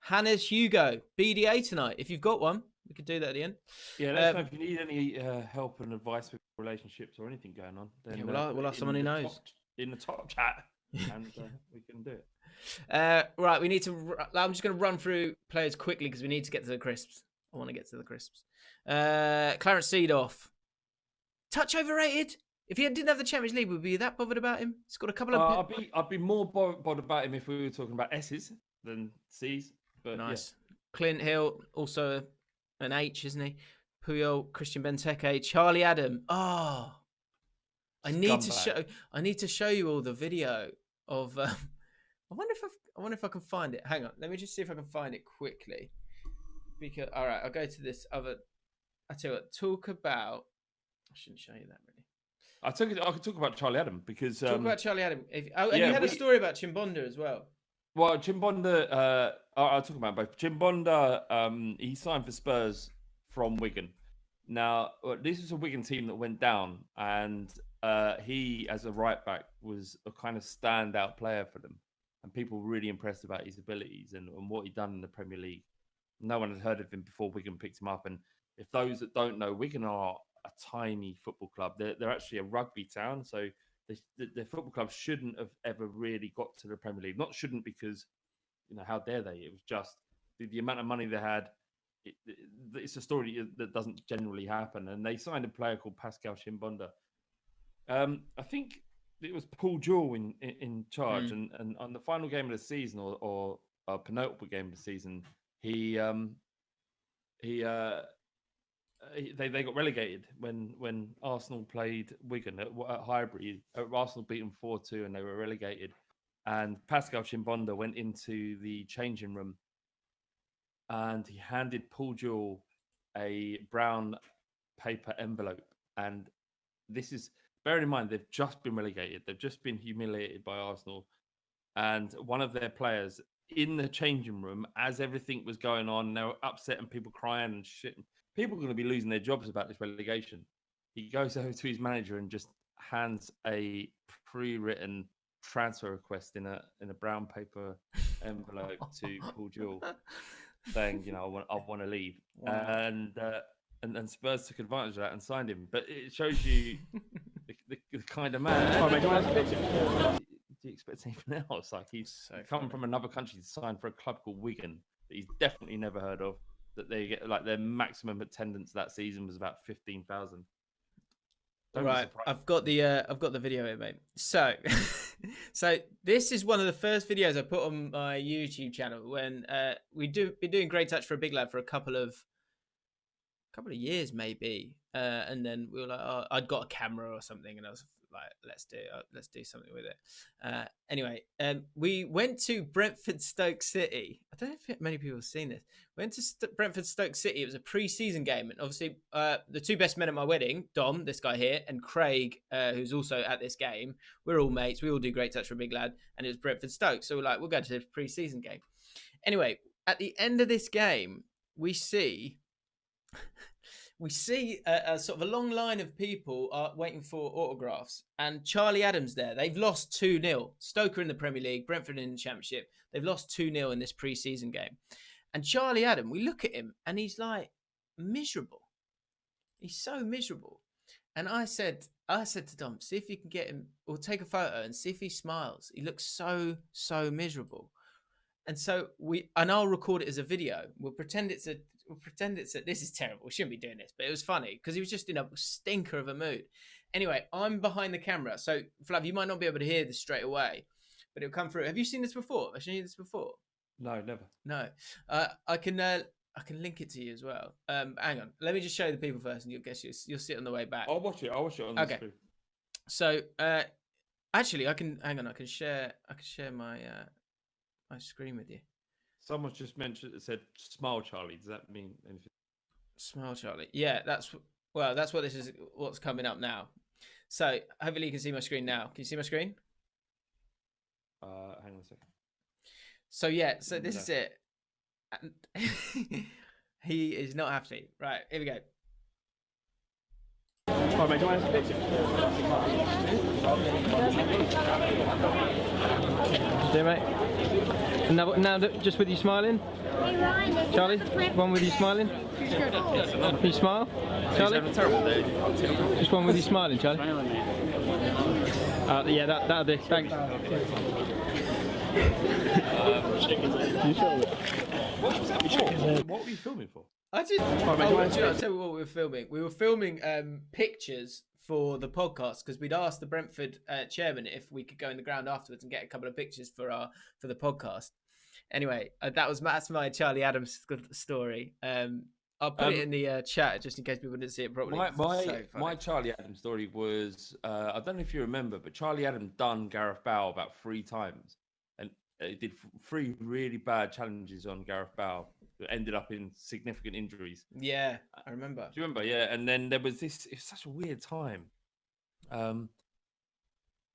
Hannes Hugo, BDA tonight. If you've got one, we could do that at the end. Yeah, let us know if you need any help and advice with relationships or anything going on. Then we'll ask someone who knows. In the top chat, and we can do it. Right, we need to. I'm just going to run through players quickly because we need to get to the crisps. I want to get to the crisps. Clarence Seedorf. Touch overrated? If he didn't have the Champions League, would we be that bothered about him? He's got a couple of. I'd be more bothered about him if we were talking about S's than C's. But nice. Yeah. Clint Hill, also an H, isn't he? Puyol, Christian Benteke, Charlie Adam. Oh, I need to show you all the video of. I wonder if I can find it. Hang on, let me just see if I can find it quickly. Because all right, I'll go to this other. I tell you what. Talk about. I shouldn't show you that really. I could talk about Charlie Adam because talk about Charlie Adam. And you had a story about Chimbonda as well. Well, Chimbonda, I'll talk about both. Chimbonda, he signed for Spurs from Wigan. Now, this is a Wigan team that went down, and he, as a right back, was a kind of standout player for them. And people were really impressed about his abilities and what he'd done in the Premier League. No one had heard of him before Wigan picked him up. And if those that don't know, Wigan are a tiny football club. They're actually a rugby town, so the football club shouldn't have ever really got to the Premier League. Not shouldn't because, how dare they? It was just the amount of money they had. It's a story that doesn't generally happen. And they signed a player called Pascal Chimbonda. I think it was Paul Jewell in charge. And on the final game of the season, or penultimate game of the season, they got relegated when Arsenal played Wigan at Highbury. Arsenal beat them 4-2 and they were relegated. And Pascal Chimbonda went into the changing room and he handed Paul Jewell a brown paper envelope. And this is, bearing in mind, they've just been relegated. They've just been humiliated by Arsenal. And one of their players in the changing room, as everything was going on, they were upset and people crying and shit. People are going to be losing their jobs about this relegation. He goes over to his manager and just hands a pre-written transfer request in a brown paper envelope to Paul Jewell, saying, I want to leave. Wow. And and Spurs took advantage of that and signed him. But it shows you the kind of man. Do you expect anything else? Like he's come from another country to sign for a club called Wigan that he's definitely never heard of. That they get like their maximum attendance that season was about 15,000. Right, I've got the video here, mate. So, so this is one of the first videos I put on my YouTube channel when been doing Great Touch for a Big Lad for a couple of years maybe, and then we were like, oh, I'd got a camera or something, and I was like, let's do something with it. Anyway, we went to Brentford Stoke City. I don't know if many people have seen this. We went to Brentford Stoke City. It was a pre-season game, and obviously the two best men at my wedding, Dom, this guy here, and Craig, who's also at this game. We're all mates. We all do Great Touch for a Big Lad, and it was Brentford Stoke. So we're like, we'll go to this pre-season game. Anyway, at the end of this game, we see a sort of a long line of people waiting for autographs, and Charlie Adams there. They've lost 2-0. Stoke are in the Premier League, Brentford in the Championship. They've lost 2-0 in this pre-season game. And Charlie Adam, we look at him and he's like miserable. He's so miserable. And I said to Dom, see if you can get him, or take a photo and see if he smiles. He looks so miserable. And so I'll record it as a video. We'll pretend it's a, this is terrible. We shouldn't be doing this, but it was funny because he was just in a stinker of a mood. Anyway, I'm behind the camera. So Flav, you might not be able to hear this straight away, but it'll come through. Have you seen this before? Have you seen this before? No, never. No. I can link it to you as well. Hang on. Let me just show the people first and you'll see it on the way back. I'll watch it on the screen. So, actually I can share my my screen with you. Someone's just said smile Charlie. Does that mean anything? Smile Charlie. Yeah, that's what's coming up now. So hopefully you can see my screen now. Can you see my screen? Hang on a second. So yeah, so this is it. And he is not happy. Right, here we go. Oh, mate, do I have a picture? Do mate. Now, just with you smiling. Hey Ryan, Charlie, one with you smiling. Can you smile, Charlie? He's having a terrible day. Just one with you smiling, Charlie. Yeah, that'll do. Thanks. What were you filming for? I did. I'll tell you what we were filming. We were filming pictures for the podcast because we'd asked the Brentford chairman if we could go in the ground afterwards and get a couple of pictures for the podcast. Anyway, that's my Charlie Adams story. I'll put it in the chat just in case people didn't see it properly. My Charlie Adams story was I don't know if you remember, but Charlie Adams done Gareth Bale about 3 times, and he did 3 really bad challenges on Gareth Bale that ended up in significant injuries. Yeah, I remember. Do you remember? Yeah, and then there was this. It was such a weird time.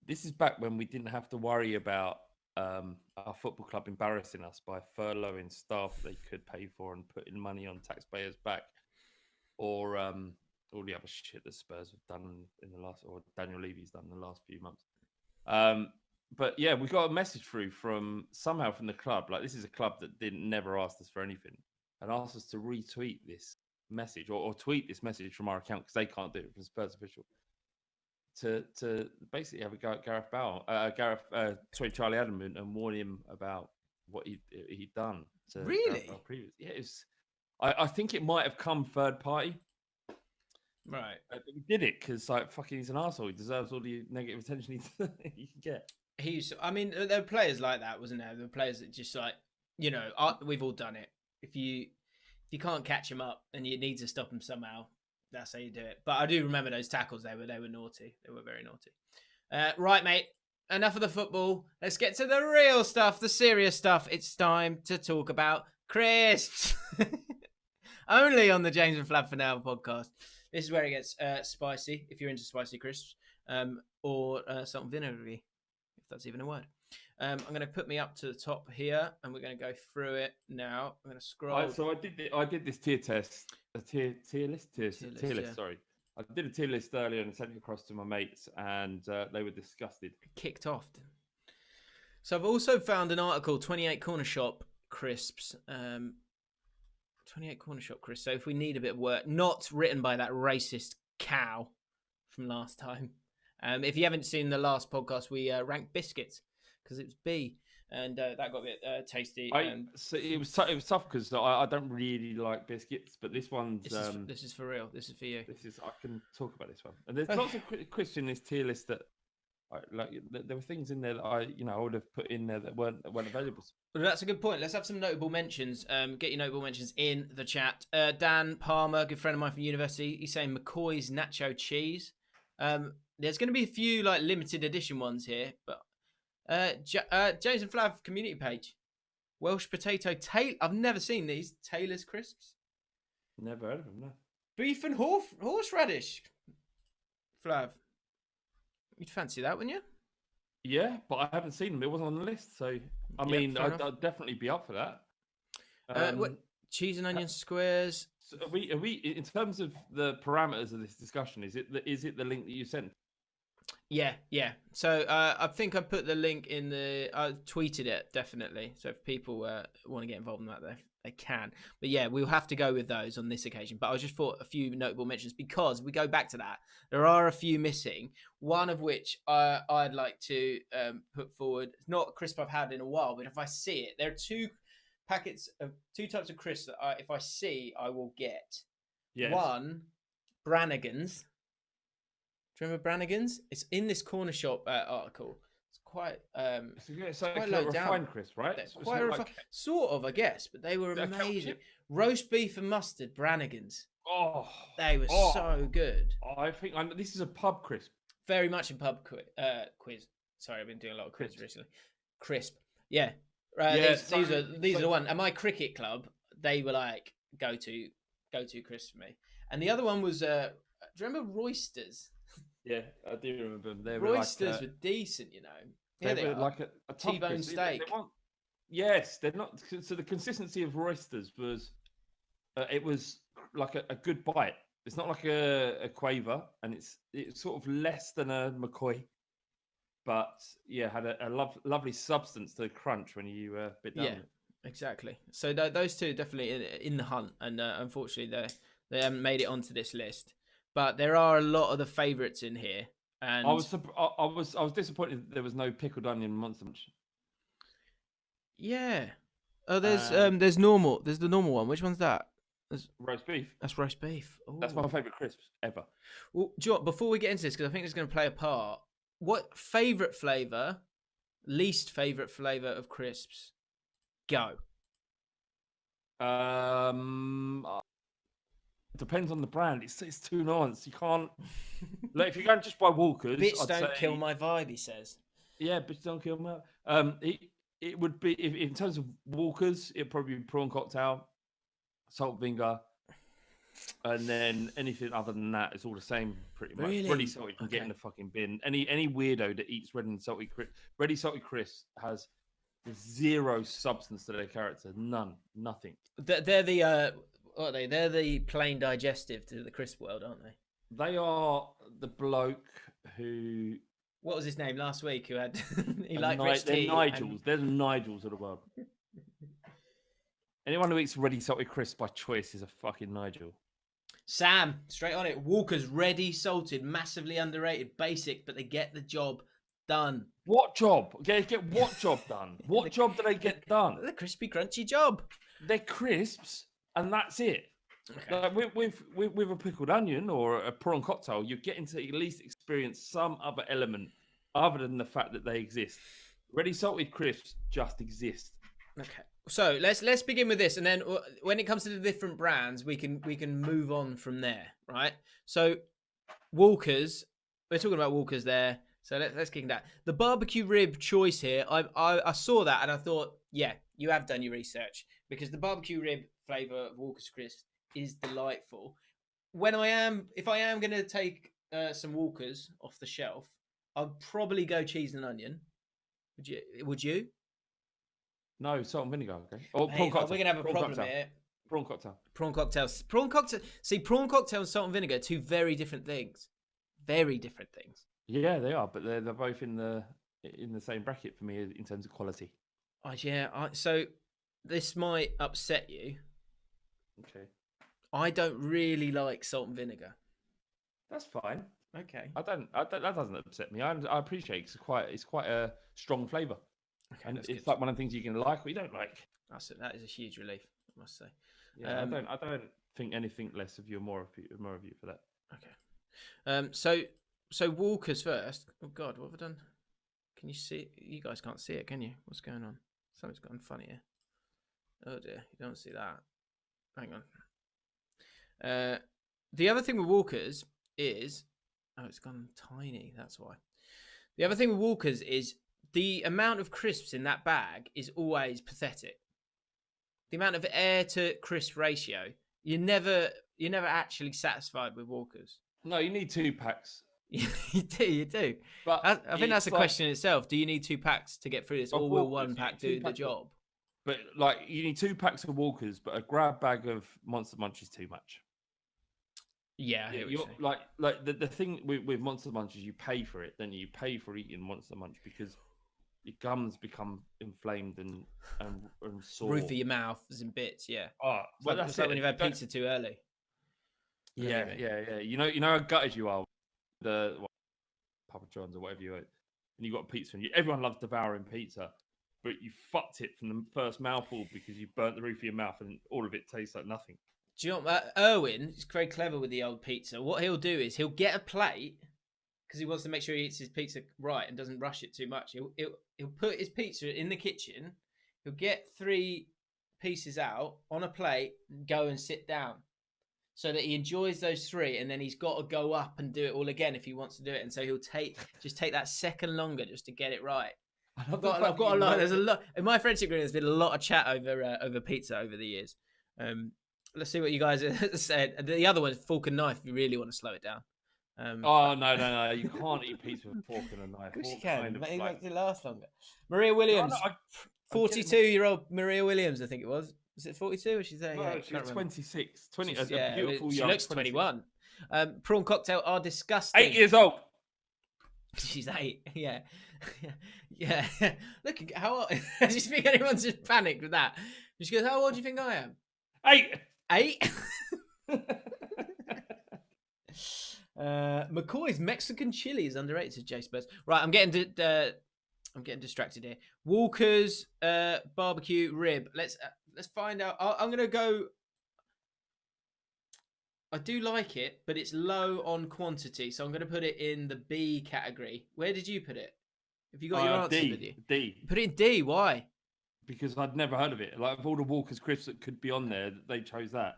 This is back when we didn't have to worry about our football club embarrassing us by furloughing staff they could pay for and putting money on taxpayers' back, or all the other shit that Spurs have done in the last, or Daniel Levy's done in the last few months. But yeah, we got a message through from the club. Like, this is a club that never asked us for anything, and asked us to retweet this message or tweet this message from our account because they can't do it from Spurs official. To basically have a go at Gareth Bale, Charlie Adam, and warn him about what he'd done. Really? Yeah, I think it might have come third party. Right. But he did it because, like, fucking, he's an arsehole. He deserves all the negative attention he can get. I mean, there were players like that, wasn't there? There were players that just, like, you know, we've all done it. If you can't catch him up and you need to stop him somehow, that's how you do it. But I do remember those tackles. They were naughty. They were very naughty. Right, mate. Enough of the football. Let's get to the real stuff, the serious stuff. It's time to talk about crisps. Only on the James and Flav for Now podcast. This is where it gets spicy, if you're into spicy crisps, or salt and vinegary, if that's even a word. I'm going to put me up to the top here, and we're going to go through it now. I'm going to scroll. So I did this tier test, a tier list. Yeah. Sorry, I did a tier list earlier and sent it across to my mates, and they were disgusted. Kicked off. So I've also found an article, 28 Corner Shop crisps. 28 corner shop, Chris. So if we need a bit of work, not written by that racist cow from last time. If you haven't seen the last podcast, we ranked biscuits because it was B, and that got a bit tasty. So it was tough because I don't really like biscuits, but this one's this is for real. This is for you. I can talk about this one, and there's lots of Chris in this tier list that there were things in there that I would have put in there that weren't available. Well, that's a good point. Let's have some notable mentions. Get your notable mentions in the chat. Dan Palmer, good friend of mine from university, he's saying McCoy's nacho cheese. There's going to be a few like limited edition ones here, but James and Flav community page, Welsh potato Taylor. I've never seen these Taylor's crisps. Never heard of them. No. Beef and horseradish. Flav, you'd fancy that, wouldn't you? Yeah, but I haven't seen them. It wasn't on the list, so I mean, I'd definitely be up for that. Cheese and onion squares. So are we in terms of the parameters of this discussion? Is it the link that you sent? Yeah. So I think I put the link in I tweeted it, definitely. So if people want to get involved in that, they can. But yeah, we'll have to go with those on this occasion. But I just thought a few notable mentions because if we go back to that, there are a few missing. One of which I'd like to put forward. It's not a crisp I've had in a while, but if I see it, there are two types of crisps that if I see, I will get. Yes. One, Brannigan's. Do you remember Brannigan's? It's in this corner shop article. It's quite it's quite low refined crisp, right? Quite sort of, I guess, but they were amazing. Roast beef and mustard, Brannigan's. Oh, they were so good. I think this is a pub crisp. Very much a pub quiz. Sorry, I've been doing a lot of quiz recently. Crisp, yeah. These are the one. At my cricket club, they were like go to crisp for me. And the other one was, do you remember Roysters? Yeah, I do remember them. They Roysters were decent, Yeah, they were like a T-bone steak. Yes, they're not. So the consistency of Roysters was, it was like a good bite. It's not like a quaver, and it's sort of less than a McCoy, but yeah, had a lovely substance to the crunch when you bit down. Yeah, exactly. So those two are definitely in the hunt, and unfortunately they haven't made it onto this list. But there are a lot of the favourites in here, and I was disappointed that there was no pickled onion Monster Munch. Yeah. Oh, there's normal. There's the normal one. Which one's that? Roast beef. That's roast beef. Ooh. That's my favourite crisps ever. Well, do you know what, before we get into this, because I think it's going to play a part. What favourite flavour, least favourite flavour of crisps? Go. Depends on the brand. It's too nuanced. You can't. Like if you're going just by Walkers, bits don't kill my vibe. He says. Yeah, bits don't kill my. It would be in terms of Walkers, it'd probably be prawn cocktail, salt vinegar, and then anything other than that, it's all the same pretty much. Really? Ready salted, you can get in the fucking bin. Any weirdo that eats ready salted crisp has zero substance to their character. None, nothing. They're the what are they? They're the plain digestive to the crisp world, aren't they? They are the bloke who. What was his name last week? Who had he liked rich tea? They're Nigels. They're the Nigels of the world. Anyone who eats ready salted crisp by choice is a fucking Nigel. Sam, straight on it. Walker's ready salted, massively underrated, basic, but they get the job done. What job? Get what job done? What job do they get done? The crispy, crunchy job. They're crisps, and that's it. Okay. Like with a pickled onion or a prawn cocktail, you're getting to at least experience some other element other than the fact that they exist. Ready salted crisps just exist. Okay, so let's begin with this, and then when it comes to the different brands, we can move on from there, right? So Walkers, we're talking about Walkers there. So let's kick that. The barbecue rib choice here, I saw that and I thought, yeah, you have done your research because the barbecue rib flavour of Walker's crisps is delightful. If I am going to take some Walkers off the shelf, I'd probably go cheese and onion. Would you? No, salt and vinegar. Okay. Or prawn cocktail. We're going to have a problem here. Prawn cocktail. Prawn cocktail. See, prawn cocktail and salt and vinegar, two very different things. Very different things. Yeah, they are, but they're both in the same bracket for me in terms of quality. So this might upset you. Okay. I don't really like salt and vinegar. That's fine. Okay. That doesn't upset me. I appreciate it's quite a strong flavour, Okay, and that's it's good. like one of the things you can like or you don't like. That is a huge relief, I must say. Yeah, I don't think anything less of you, more of you for that. Okay. So Walkers first. Oh God, what have I done? Can you see? You guys can't see it, can you? What's going on? Something's gone funny here. Oh dear, you don't see that. Hang on. The other thing with Walkers is, it's gone tiny. That's why. The other thing with Walkers is the amount of crisps in that bag is always pathetic. The amount of air to crisp ratio, you're never actually satisfied with Walkers. No, you need 2 packs. You do. But I think that's a question in itself. Do you need 2 packs to get through this, or will Walkers, 1 pack do the job? But like, you need 2 packs of Walkers, but a grab bag of Monster Munch is too much. Yeah, you're like the thing with Monster Munch is you pay for it, then you pay for eating Monster Munch because your gums become inflamed and sore. Roof of your mouth is in bits. Yeah. Oh, well, that's like when you've had pizza too early. Yeah. You know how gutted you are. Papa John's or whatever you eat, and you got pizza, and everyone loves devouring pizza, but you fucked it from the first mouthful because you burnt the roof of your mouth, and all of it tastes like nothing. Do you know what? Erwin is very clever with the old pizza. What he'll do is he'll get a plate because he wants to make sure he eats his pizza right and doesn't rush it too much. He'll put his pizza in the kitchen. He'll get 3 pieces out on a plate and go and sit down, so that he enjoys those 3, and then he's got to go up and do it all again if he wants to do it. And so he'll take that second longer just to get it right. I've got a lot. There's a lot in my friendship group. There's been a lot of chat over pizza over the years. Let's see what you guys said. The other one is fork and knife. If you really want to slow it down. No! You can't eat pizza with a fork and a knife. Of course you can. It makes it last longer. Maria Williams, 42-year-old Maria Williams, I think it was. Was it 42 or she's there? No, yeah, she's 26. 20. She's, a beautiful she young looks 26. 21. Prawn cocktail are disgusting. 8 years old. She's 8. Yeah. Yeah. Look, how old? I just think anyone's just panicked with that. She goes, how old do you think I am? 8. 8? McCoy's Mexican chili is underrated, says Jay Spurs. Right, I'm getting distracted here. Walker's barbecue rib. Let's find out. I'm gonna go. I do like it, but it's low on quantity, so I'm gonna put it in the B category. Where did you put it? Have you got your answer with you? D. Put it in D. Why? Because I'd never heard of it. Like, of all the Walker's crisps that could be on there, they chose that.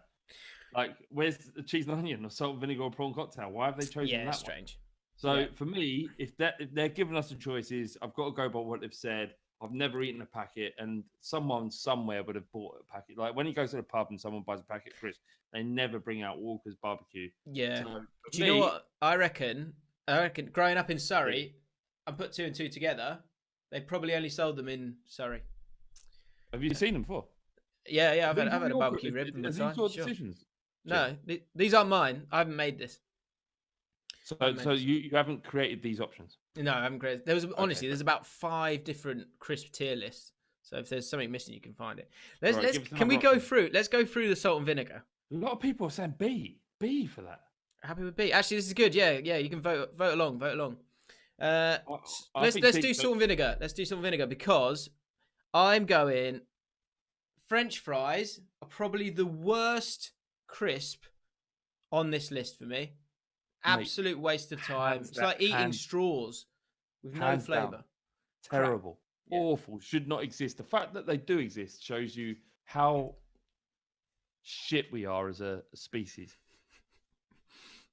Like, where's the cheese and onion or salt and vinegar or prawn cocktail? Why have they chosen that? Strange. So for me, if they're giving us the choices, I've got to go by what they've said. I've never eaten a packet, and someone somewhere would have bought a packet. Like when you go to the pub and someone buys a packet of crisps, they never bring out Walker's barbecue. Yeah. So do you know what I reckon? Growing up in Surrey, I put 2 and 2 together. They probably only sold them in Surrey. Have you seen them before? Yeah. I've had a barbecue rib. These your decisions? No, these aren't mine. I haven't made this. So you haven't created these options? No, I haven't created. There's about 5 different crisp tier lists. So if there's something missing, you can find it. Can we go through? Let's go through the salt and vinegar. A lot of people are saying B for that. Happy with B. Actually, this is good. Yeah. You can vote along. Let's do salt and vinegar. Let's do salt and vinegar because I'm going. French fries are probably the worst crisp on this list for me. Absolute waste of time. It's like eating straws with no flavour. Terrible. Crap. Awful. Should not exist. The fact that they do exist shows you how shit we are as a species.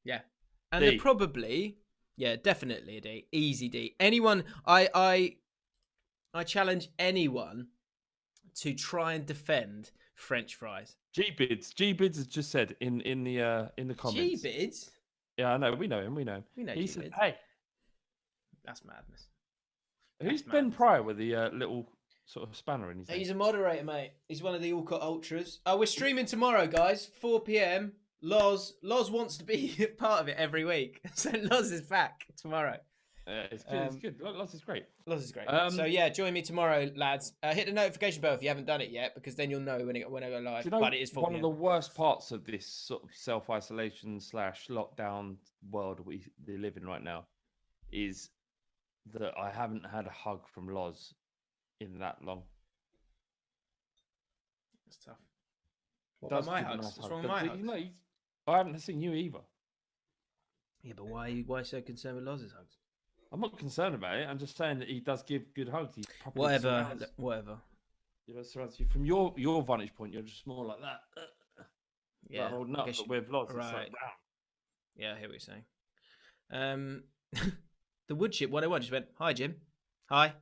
Yeah. And they're probably, definitely a D. Easy D. Anyone, I challenge anyone to try and defend French fries. G-Bids has just said in the comments. G-Bids? Yeah, I know. We know him. He said, "Hey, that's madness." Who's Ben Pryor with the little sort of spanner in his head? He's a moderator, mate. He's one of the Allcott Ultras. We're streaming tomorrow, guys, 4 p.m. Loz wants to be part of it every week, so Loz is back tomorrow. It's good. It's good. Lots is great. Lots is great. So yeah, join me tomorrow, lads. Hit the notification bell if you haven't done it yet, because then you'll know when I go live. Do you know, but it is 4 one of the worst parts of this sort of self-isolation / lockdown world we live in right now is that I haven't had a hug from Loz in that long. It's tough. What about my hugs? What's wrong with my hugs? I haven't seen you either. Yeah, but why so concerned with Loz's hugs? I'm not concerned about it. I'm just saying that he does give good hugs. He Whatever. You know, surrounds you from your vantage point. You're just more like that. Yeah, like holding up, but with Loz, right. it's like round. Yeah, I hear what you're saying. The wood chip 101 just went, "Hi, Jim. Hi."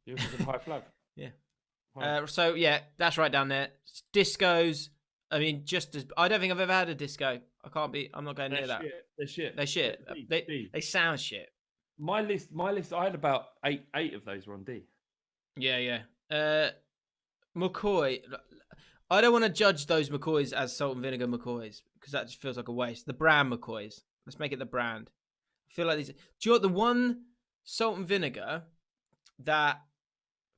You said hi, Flav. Yeah. So yeah, that's right down there. Discos. I mean, just as I don't think I've ever had a disco. I'm not going near that. They're shit. They're shit. They sound shit. My list. I had about eight of those were on D. Yeah. McCoy. I don't want to judge those McCoys as salt and vinegar McCoys because that just feels like a waste. The brand McCoys. Let's make it the brand. I feel like these. Do you know what, the one salt and vinegar that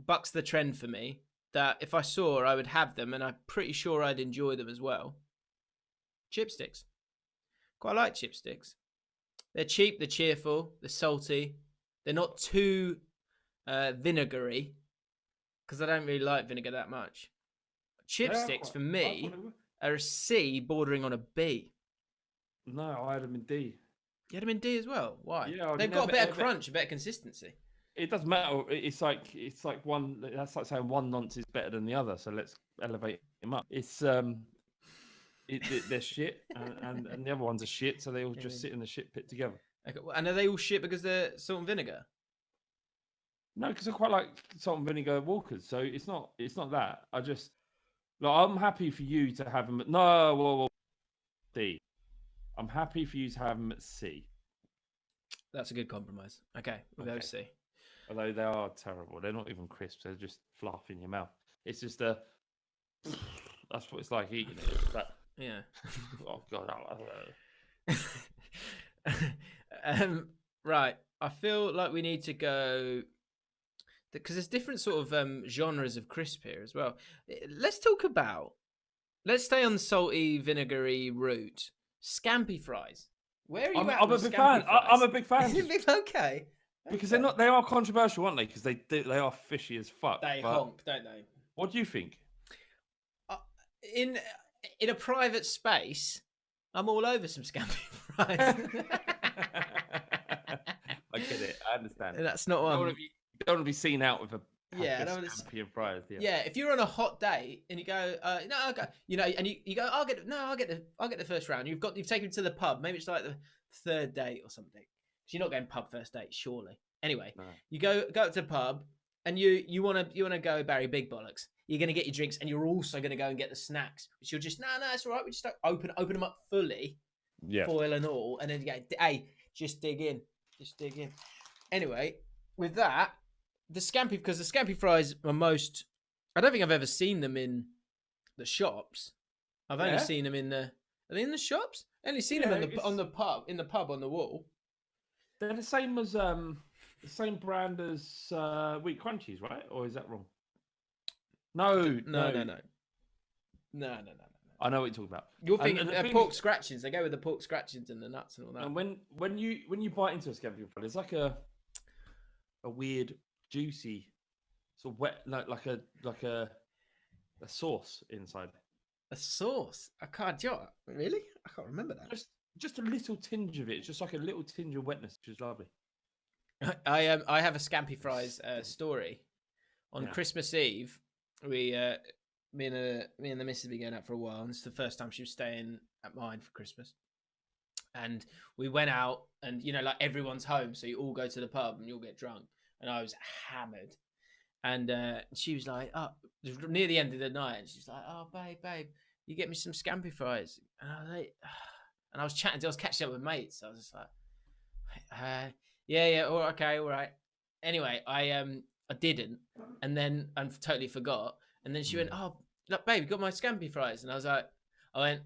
bucks the trend for me? That if I saw, I would have them, and I'm pretty sure I'd enjoy them as well. Chipsticks. Quite like chipsticks. They're cheap, they're cheerful, they're salty. They're not too vinegary, because I don't really like vinegar that much. Chipsticks, for me, are a C bordering on a B. No, I had them in D. You had them in D as well? Why? Yeah, they've got a better crunch, a better consistency. It doesn't matter. It's like one. That's like saying one nonce is better than the other. So let's elevate them up. It's they're shit, and the other ones are shit. So they all just sit in the shit pit together. Okay. And are they all shit because they're salt and vinegar? No, because I quite like salt and vinegar Walkers. So it's not that. I just I'm happy for you to have them. Well, D. I'm happy for you to have them at C. That's a good compromise. Okay, we'll go C. Although they are terrible. They're not even crisp. They're just fluff in your mouth. It's just that's what it's like eating it. It's that, yeah. Oh, God. Right. I feel like we need to go... Because there's different sort of genres of crisp here as well. Let's stay on the salty, vinegary route. Scampi fries. Where are you at? I'm a big fan. I'm a big fan. Okay. Because they are controversial, aren't they? Because they are fishy as fuck. They honk, don't they? What do you think? In a private space, I'm all over some scampi fries. I get it. I understand. That's not one. You don't want to be seen out with a scampi and fries. Yeah, if you're on a hot date and you go, no, I'll go, and you go, I'll get the first round. You've taken to the pub. Maybe it's like the third date or something. You're not going pub first date, surely. Anyway, no. You go up to the pub, and you wanna go Barry Big Bollocks. You're gonna get your drinks, and you're also gonna go and get the snacks, which you'll just no, it's all right. We just open them up fully, foil and all, and then you go, hey, just dig in. Anyway, with that, because the scampi fries are most. I don't think I've ever seen them in the shops. I've only seen them in the. Are they in the shops? I've only seen them on the pub on the wall. They're the same as the same brand as Wheat Crunchies, right? Or is that wrong? No. I know what you're talking about. You're thinking pork scratchings. They go with the pork scratchings and the nuts and all that. And when you bite into a scampi fry, there's like a weird, juicy, sort of wet, like a sauce inside. A sauce? I can't. Really? I can't remember that. Just a little tinge of it. It's just like a little tinge of wetness, which is lovely. I have a scampi fries story. On Christmas Eve, me and the missus have been going out for a while, and it's the first time she was staying at mine for Christmas. And we went out, and like everyone's home, so you all go to the pub and you'll get drunk. And I was hammered, and she was like, "Oh," near the end of the night, and she's like, "Oh, babe, you get me some scampi fries." And I was like. And I was catching up with mates. So I was just like, yeah, all right. Anyway, I didn't, and then I totally forgot. And then she went, "Oh, look, babe, you got my scampi fries?" And I went,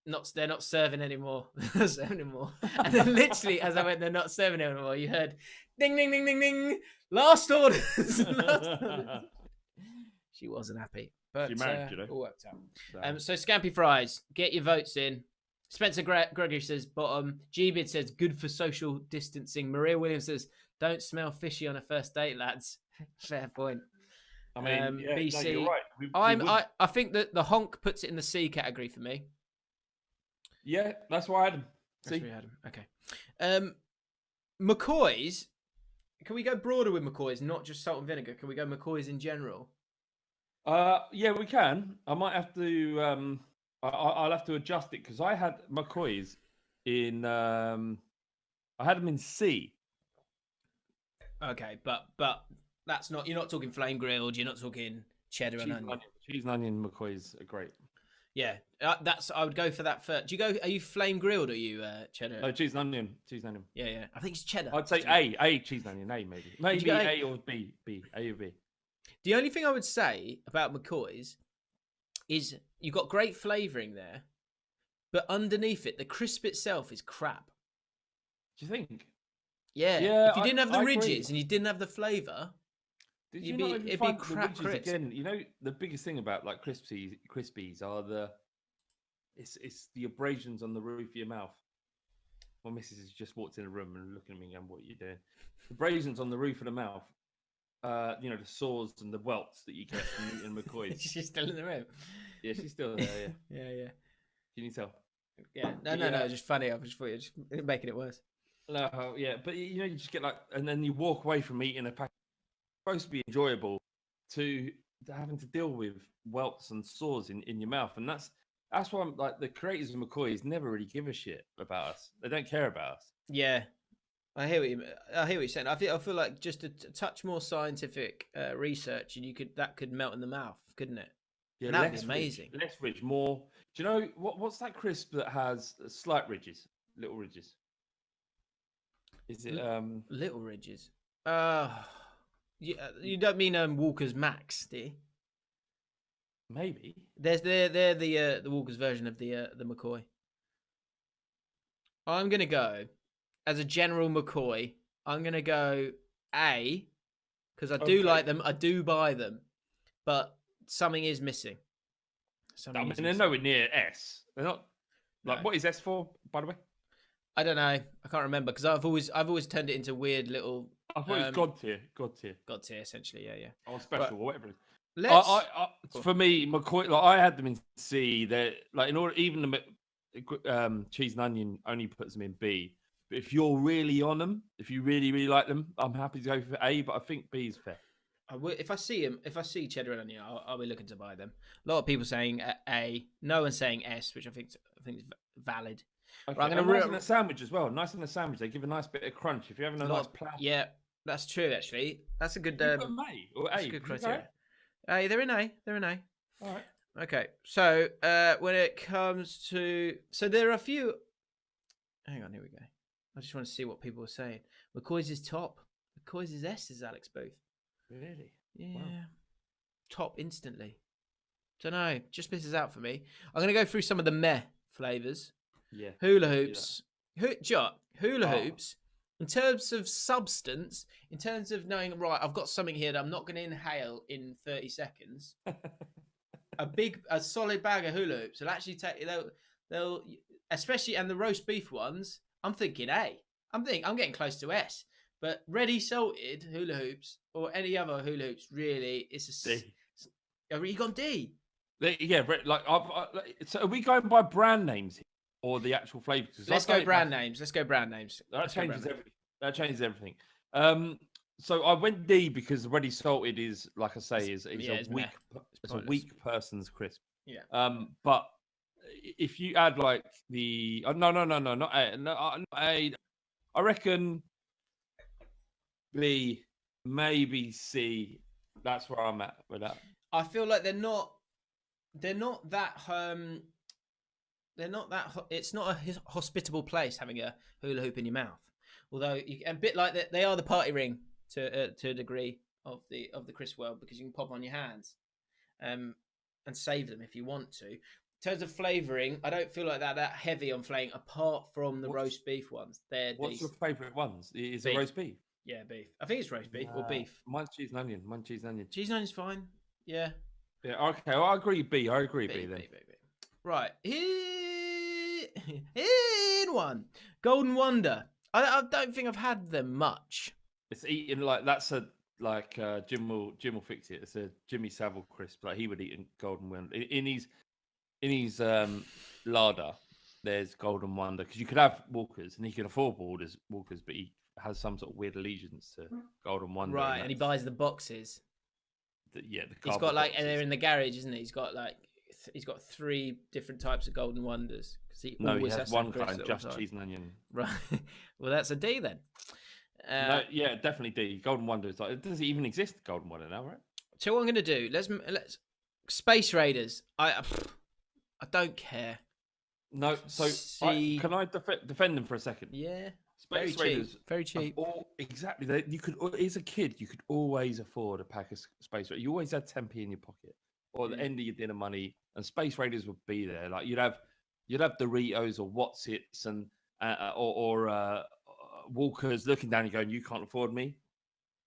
they're not serving anymore. They're not serving anymore. And then literally, as I went, they're not serving anymore. You heard, ding, ding, ding, ding, ding. Last orders. Last orders. She wasn't happy, but She married, you know. all worked out. So Scampy Fries, get your votes in. Spencer Gregory says bottom. Gbid says good for social distancing. Maria Williams says don't smell fishy on a first date, lads. Fair point. I mean, BC. No, you're right. I think that the honk puts it in the C category for me. Yeah, that's why I had him. That's where we had him. Okay. McCoy's. Can we go broader with McCoy's, not just salt and vinegar? Can we go McCoy's in general? Yeah, we can. I might have to. I'll have to adjust it because I had McCoy's in. I had them in C. Okay, but that's not. You're not talking flame grilled. You're not talking cheddar and onion. Cheese and onion McCoy's are great. Yeah, I would go for that first. Do you go? Are you flame grilled or are you cheddar? No, cheese and onion. Cheese and onion. Yeah. I think it's cheddar. I'd say A cheese and onion. A maybe A or B. A or B. The only thing I would say about McCoy's is you've got great flavouring there, but underneath it, the crisp itself is crap. Do you think? Yeah. If you didn't have the ridges and you didn't have the flavour, it'd be crap crisp. Again, you know, the biggest thing about like crispies are it's the abrasions on the roof of your mouth. My missus has just walked in the room and looking at me and what are you doing? Abrasions on the roof of the mouth. You know, the sores and the welts that you get from eating McCoy's. She's still in the room. Yeah, she's still there. Yeah. Yeah. Can you tell? Yeah. No. Just funny. I just thought you're just making it worse. No, yeah, but you know, you just get like, and then you walk away from eating a pack. It's supposed to be enjoyable to having to deal with welts and sores in your mouth, and that's why I'm like the creators of McCoy's never really give a shit about us. They don't care about us. Yeah. I hear what you're saying. I feel like just a touch more scientific research, and that could melt in the mouth, couldn't it? Yeah, that'd be amazing. Less ridge, more. Do you know what's that crisp that has slight ridges, little ridges? Is it little ridges? You don't mean Walker's Max, do you? Maybe. They're the Walker's version of the McCoy. I'm gonna go. As a general McCoy, I'm going to go A, because I do like them. I do buy them. But something is missing. They're nowhere near S. They're not. Like, what is S for, by the way? I don't know. I can't remember, because I've always turned it into weird little... I thought it was God tier. God tier, essentially, yeah. Or special, or whatever it is. For me, McCoy, like, I had them in C. They're, like, in order, even the cheese and onion only puts them in B. But if you're really on them, if you really, really like them, I'm happy to go for A, but I think B is fair. If I see cheddar and onion, I'll be looking to buy them. A lot of people saying A, no one's saying S, which I think is valid. Okay. I'm nice in a sandwich as well. Nice in a sandwich, they give a nice bit of crunch. If you're having a nice plow. Yeah, that's true. Actually, that's a good. You've got an A or A? That's a good criteria. A, they're in A. They're in A. All right. Okay, so when it comes to, there are a few. Hang on, here we go. I just want to see what people are saying. McCoy's is top. McCoy's is S, is Alex Booth. Really? Yeah. Wow. Top instantly. Don't know. Just misses out for me. I'm going to go through some of the meh flavours. Yeah. Hula hoops. Hula hoops. In terms of substance, in terms of knowing, right, I've got something here that I'm not going to inhale in 30 seconds. a solid bag of hula hoops will actually take, they'll especially, and the roast beef ones, I'm thinking A. I'm getting close to S. But ready salted hula hoops or any other hula hoops, really, it's a D. Have you gone D? Yeah, like so are we going by brand names here or the actual flavors? Let's go brand names. That changes everything. So I went D because ready salted is, like I say, is a weak person's crisp. Yeah. But if you add like the not A, not A. I reckon B, maybe C. That's where I'm at with that. I feel like they're not that it's not a hospitable place having a hula hoop in your mouth. Although a bit like that, they are the party ring to a degree of the crisp world, because you can pop on your hands and save them if you want to. in terms of flavouring, I don't feel like that heavy on flavouring, apart from the roast beef ones. They're What's decent. your favourite ones? Is it Beef. roast beef? Yeah, beef. I think it's roast beef or beef. Mine's cheese and onion. Mine's cheese and onion. Cheese and onion's fine. Yeah. Yeah, okay. Well, I agree B. I agree B then. B. Right. In one. Golden Wonder. I don't think I've had them much. It's eating like that's a like Jim will fix it. It's a Jimmy Savile crisp. Like he would eat in Golden Wonder in his larder. There's Golden Wonder because you could have Walkers and he can afford Walkers, but he has some sort of weird allegiance to Golden Wonder. Right, and he buys the boxes. The he's got like, and they're in the garage, isn't he? He's got like, he's got 3 different types of Golden Wonders because he always has one kind, just cheese and onion. Right. Well, that's a D then. No, yeah, definitely D. Golden Wonder is like, does it even exist? Golden Wonder now, right? So what I'm going to do? Let's Space Raiders. I don't care. No, so can I defend them for a second? Yeah. Space Raiders, very cheap. Exactly. You could, as a kid, you could always afford a pack of Space Raiders. You always had 10p in your pocket, or at the end of your dinner money, and Space Raiders would be there. Like you'd have Doritos or Whatsits and or Walkers looking down and going, "You can't afford me."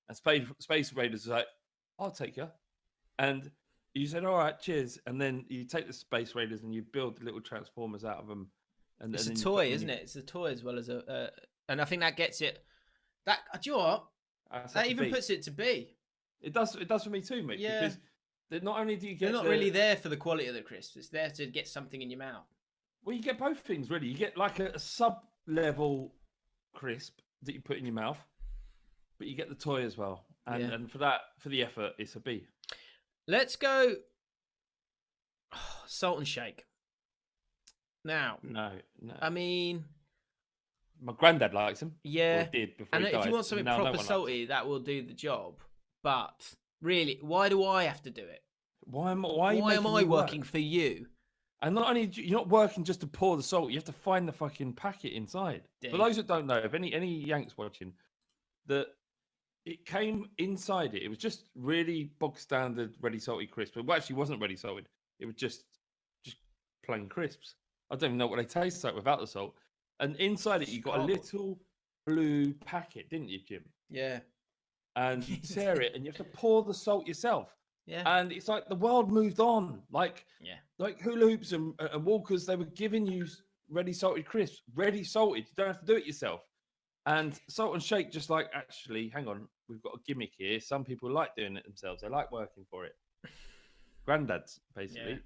And Space Raiders is like, "I'll take you," and you said, "All right, cheers." And then you take the Space Raiders and you build little transformers out of them. And it's a toy, isn't it? It's a toy as well as a. And I think that gets it. That do you know what? That even puts it to B. It does. It does for me too, mate. Yeah. Because not only do you get, they're not really there for the quality of the crisps. It's there to get something in your mouth. Well, you get both things really. You get like a sub-level crisp that you put in your mouth, but you get the toy as well. And for the effort, it's a B. Let's go. Salt and Shake. Now, no. I mean, my granddad likes them. Yeah, did before and he died. If you want something proper salty, that will do the job. But really, why do I have to do it? Why am I working for you? And not only you're not working just to pour the salt, you have to find the fucking packet inside. For those that don't know, if any Yanks watching, that it came inside it. It was just really bog standard ready salty crisp. It actually wasn't ready salted. It was just plain crisps. I don't even know what they taste like without the salt. And inside it, you got a little blue packet, didn't you, Jim? Yeah. And you tear it, and you have to pour the salt yourself. Yeah. And it's like the world moved on. Like hula hoops and Walkers, they were giving you ready salted crisps, ready salted. You don't have to do it yourself. And Salt and Shake, just like, actually, hang on, we've got a gimmick here. Some people like doing it themselves. They like working for it. Granddads, basically. Yeah.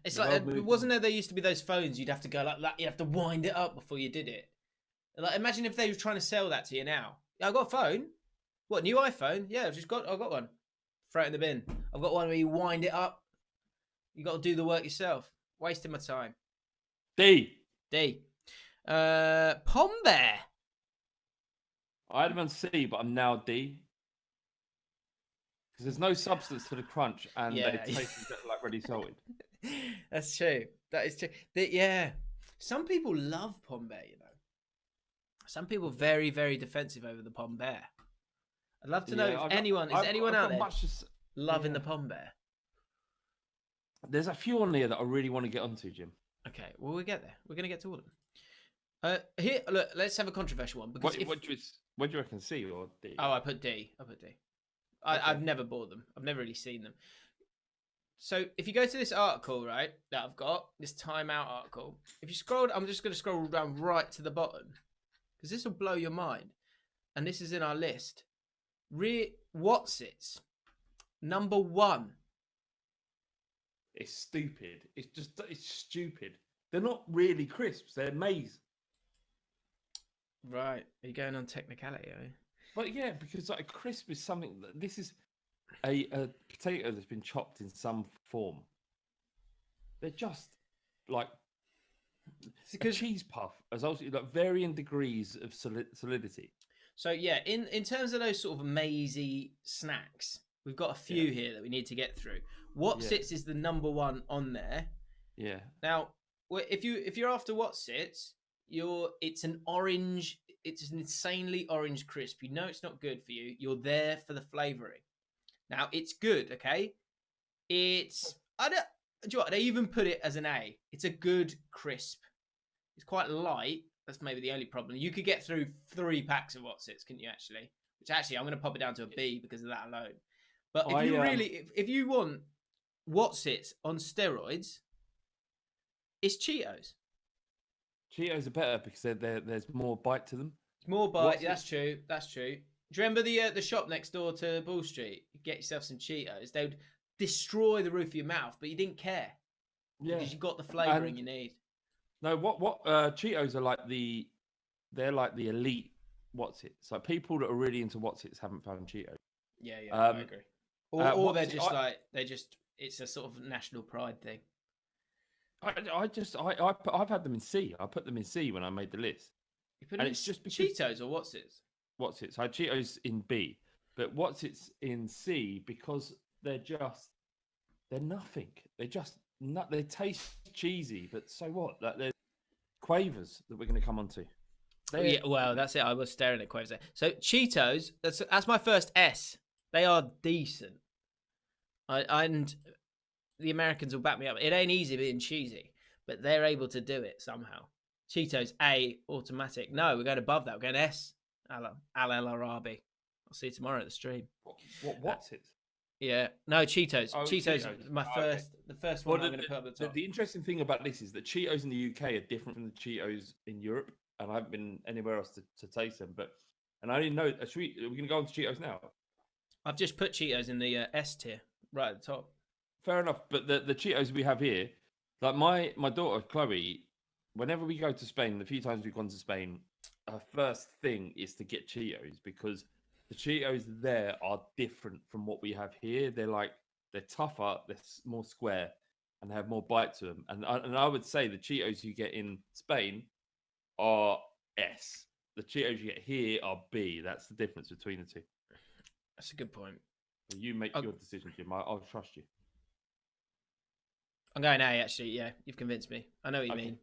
It's like, wasn't there used to be those phones you'd have to go like that, you have to wind it up before you did it. Like, imagine if they were trying to sell that to you now. Yeah, I've got a phone. What, new iPhone? Yeah, I've got one. Throw it in the bin. I've got one where you wind it up. You got to do the work yourself. Wasting my time. D. Pom Bear. I had them on C, but I'm now D. Because there's no substance to the crunch, and they taste like ready salted. That's true. That is true. Yeah. Some people love Pom Bear, you know. Some people are very, very defensive over the Pom Bear. I'd love to know if anyone out there loving the Pom Bear. There's a few on there that I really want to get onto, Jim. Okay, well, we'll get there. We're going to get to all of them. Here, look, let's have a controversial one. Because what do you reckon, C or D? Oh, I put D. Okay. I've never bought them. I've never really seen them. So if you go to this article, right, that I've got, this Time Out article, if you scroll, I'm just going to scroll down right to the bottom, because this will blow your mind. And this is in our list. Whatsits, number 1. It's stupid. It's stupid. They're not really crisps. They're maize. Right. Are you going on technicality, are you? But yeah, because like a crisp is something that this is a potato that's been chopped in some form. They're just like a cheese puff, as also like varying degrees of solidity. So yeah, in terms of those sort of mazy snacks, we've got a few here that we need to get through. Whatsits is the number 1 on there. Yeah. Now, if you're after Whatsits, it's an orange. It's an insanely orange crisp. You know it's not good for you. You're there for the flavouring. Now, it's good, okay? you know what? They even put it as an A. It's a good crisp. It's quite light. That's maybe the only problem. You could get through 3 packs of Wotsits, couldn't you? Actually, which actually I'm going to pop it down to a B because of that alone. But if you want Wotsits on steroids, it's Cheetos. Cheetos are better because there's more bite to them. More bite. That's true. That's true. Do you remember the shop next door to Bull Street? You get yourself some Cheetos. They would destroy the roof of your mouth, but you didn't care because you got the flavouring you need. No, what Cheetos are they're like the elite Wotsits. Like people that are really into Wotsits haven't found Cheetos. Yeah, I agree. Or they're just it's a sort of national pride thing. I've had them in C. I put them in C when I made the list. It's just Cheetos or Wotsits? Wotsits. I had Cheetos in B, but Wotsits in C because they're nothing. They taste cheesy, but so what? Like there's quavers that we're going to come on to. Yeah, well, that's it. I was staring at quavers there. So Cheetos, that's my first S. They are decent. And the Americans will back me up. It ain't easy being cheesy, but they're able to do it somehow. Cheetos, A, automatic. No, we're going above that. We're going S. Al El Arabi. I'll see you tomorrow at the stream. What's it? Yeah. No, Cheetos. Oh, Cheetos. The first one I'm going to put up the top. The interesting thing about this is that Cheetos in the UK are different from the Cheetos in Europe, and I haven't been anywhere else to taste them. And I didn't know. Are we going to go on to Cheetos now? I've just put Cheetos in the S tier, right at the top. Fair enough, but the Cheetos we have here, like my daughter Chloe, whenever we go to Spain, the few times we've gone to Spain, her first thing is to get Cheetos because the Cheetos there are different from what we have here. They're tougher, they're more square, and they have more bite to them. And I would say the Cheetos you get in Spain are S. The Cheetos you get here are B. That's the difference between the two. That's a good point. You make your decision, Jim. I'll trust you. I'm going A, actually. Yeah, you've convinced me. I know what you mean.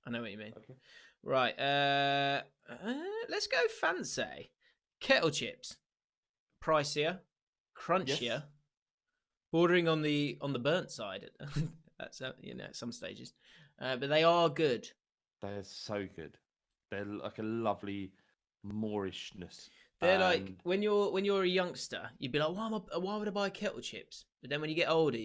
Okay. Right. Let's go fancy. Kettle chips. Pricier. Crunchier. Yes. Bordering on the burnt side. That's some stages. But they are good. They're so good. They're like a lovely Moorishness. They're like when you're a youngster, you'd be like, why would I buy kettle chips? But then when you get older,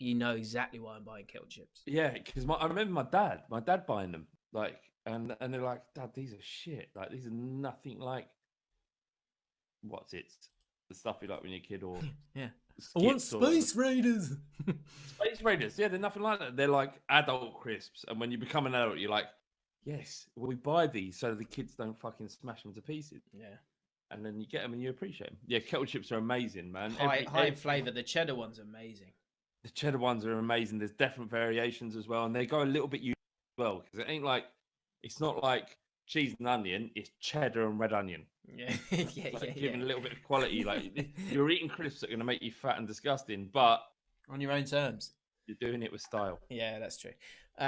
you know exactly why I'm buying kettle chips. Yeah, because I remember my dad buying them, like, and they're like, Dad, these are shit. Like, these are nothing like the stuff you like when you're a kid, or yeah. I want Space Raiders. Space Raiders, yeah, they're nothing like that. They're like adult crisps, and when you become an adult, you're like, yes, we buy these so the kids don't fucking smash them to pieces. Yeah. And then you get them and you appreciate them. Yeah, kettle chips are amazing, man. High in flavour. The cheddar one's amazing. The cheddar ones are amazing. There's different variations as well. And they go a little bit unique as well. Because it's not like cheese and onion. It's cheddar and red onion. Yeah. Giving a little bit of quality. Like, you're eating crisps that are going to make you fat and disgusting, but on your own terms. You're doing it with style. Yeah, that's true.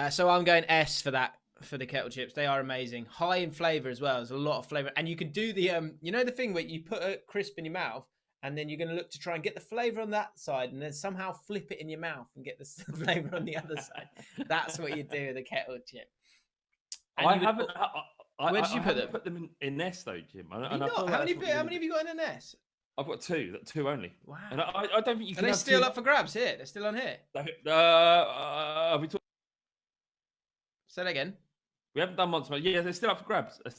So I'm going S for that. For the kettle chips, they are amazing. High in flavour as well. There's a lot of flavour, and you can do the the thing where you put a crisp in your mouth, and then you're going to look to try and get the flavour on that side, and then somehow flip it in your mouth and get the flavour on the other side. That's what you do with a kettle chip. And where did you put them? Put them in S though, Jim. How many have you got in an S? I've got two only. Wow. And I don't think you can. Are they still up for grabs here? They're still on here. Have we talked? Say that again. We haven't done Monster Munch. Yeah, they're still up for grabs. All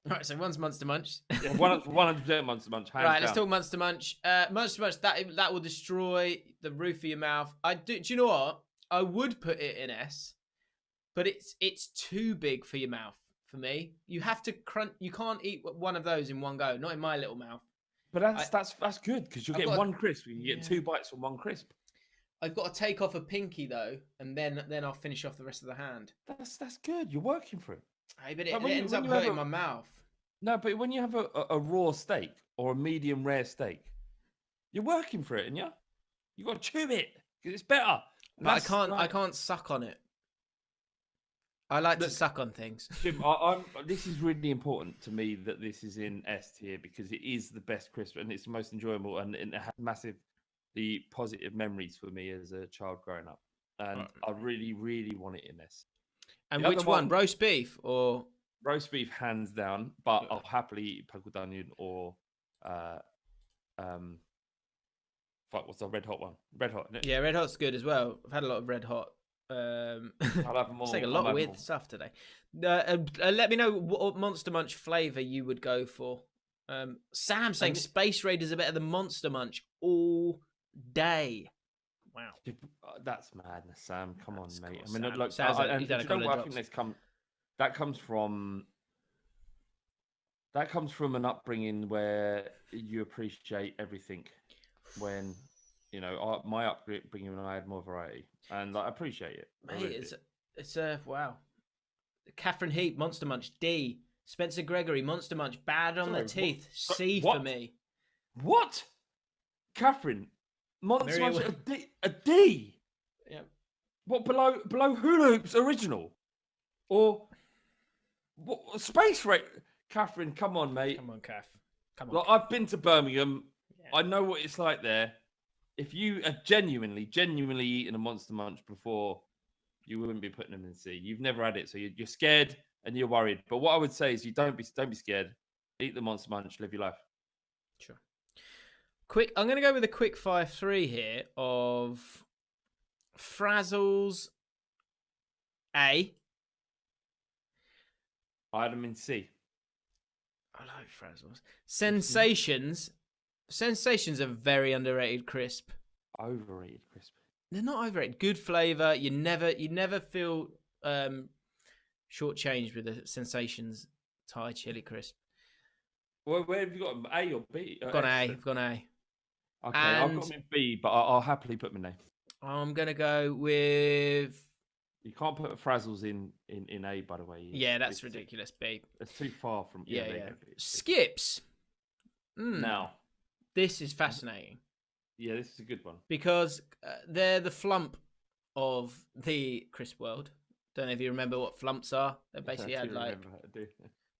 right, so one's Monster Munch. Yeah, 100% Monster Munch. Right, let's talk Monster Munch. Monster Munch, that will destroy the roof of your mouth. Do you know what? I would put it in S, but it's too big for your mouth for me. You have to crunch. You can't eat one of those in one go. Not in my little mouth. But that's good because you'll get one crisp. You get 2 bites from one crisp. I've got to take off a pinky though, and then I'll finish off the rest of the hand. That's good. You're working for it. Hey, but it ends up hurting my mouth. No, but when you have a raw steak or a medium rare steak, you're working for it, and you got to chew it because it's better. But I can't suck on it. I like to suck on things. Jim, this is really important to me that this is in S tier because it is the best crisp and it's the most enjoyable and it has massive. The positive memories for me as a child growing up. and I really, really want it in this. And The which other one? one- Roast beef or Roast beef, hands down, but I'll happily eat pickled onion or what's the red hot one? Red hot, isn't it? yeah, red hot's good as well. I've had a lot of red hot. I'll have them all. Saying a lot of weird stuff today. Let me know what Monster Munch flavour you would go for. Sam saying Space Raiders are better than Monster Munch all day. Wow, that's madness, Sam. Come on, mate. I Sam. mean, look, Sam's and he's had a you know couple of what? I think drops. that comes from an upbringing where you appreciate everything. When my upbringing, when I had more variety, and I appreciate it. Mate, it's a wow. Catherine Heap, Monster Munch. D. Spencer Gregory, Monster Munch. Bad on the teeth. C for me. What? Catherine, Monster Munch a D. Yeah. What below Hula Hoops original, or what Space Race? Catherine, come on, mate. Come on, Kath. Come on. Like, I've been to Birmingham. Yeah. I know what it's like there. If you have genuinely eaten a Monster Munch before, you wouldn't be putting them in C. You've never had it, so you're scared and you're worried. But what I would say is, you don't be scared. Eat the Monster Munch. Live your life. Sure. I'm going to go with a quick 5-3 here of Frazzles A. I had them in C. I like Frazzles. Sensations. Sensations are very underrated crisp. Overrated crisp. They're not overrated. Good flavour. You never feel shortchanged with the Sensations Thai chili crisp. Well, where have you got them? A or B? I've gone A. I've gone A. Okay, I've got them in B, but I'll happily put them in A. I'm gonna go with. You can't put Frazzles in A, by the way. Yeah, that's ridiculous. B. It's too far from. Yeah. Skips. Now, this is fascinating. Yeah, this is a good one because they're the flump of the crisp world. Don't know if you remember what flumps are. They basically had like. Do you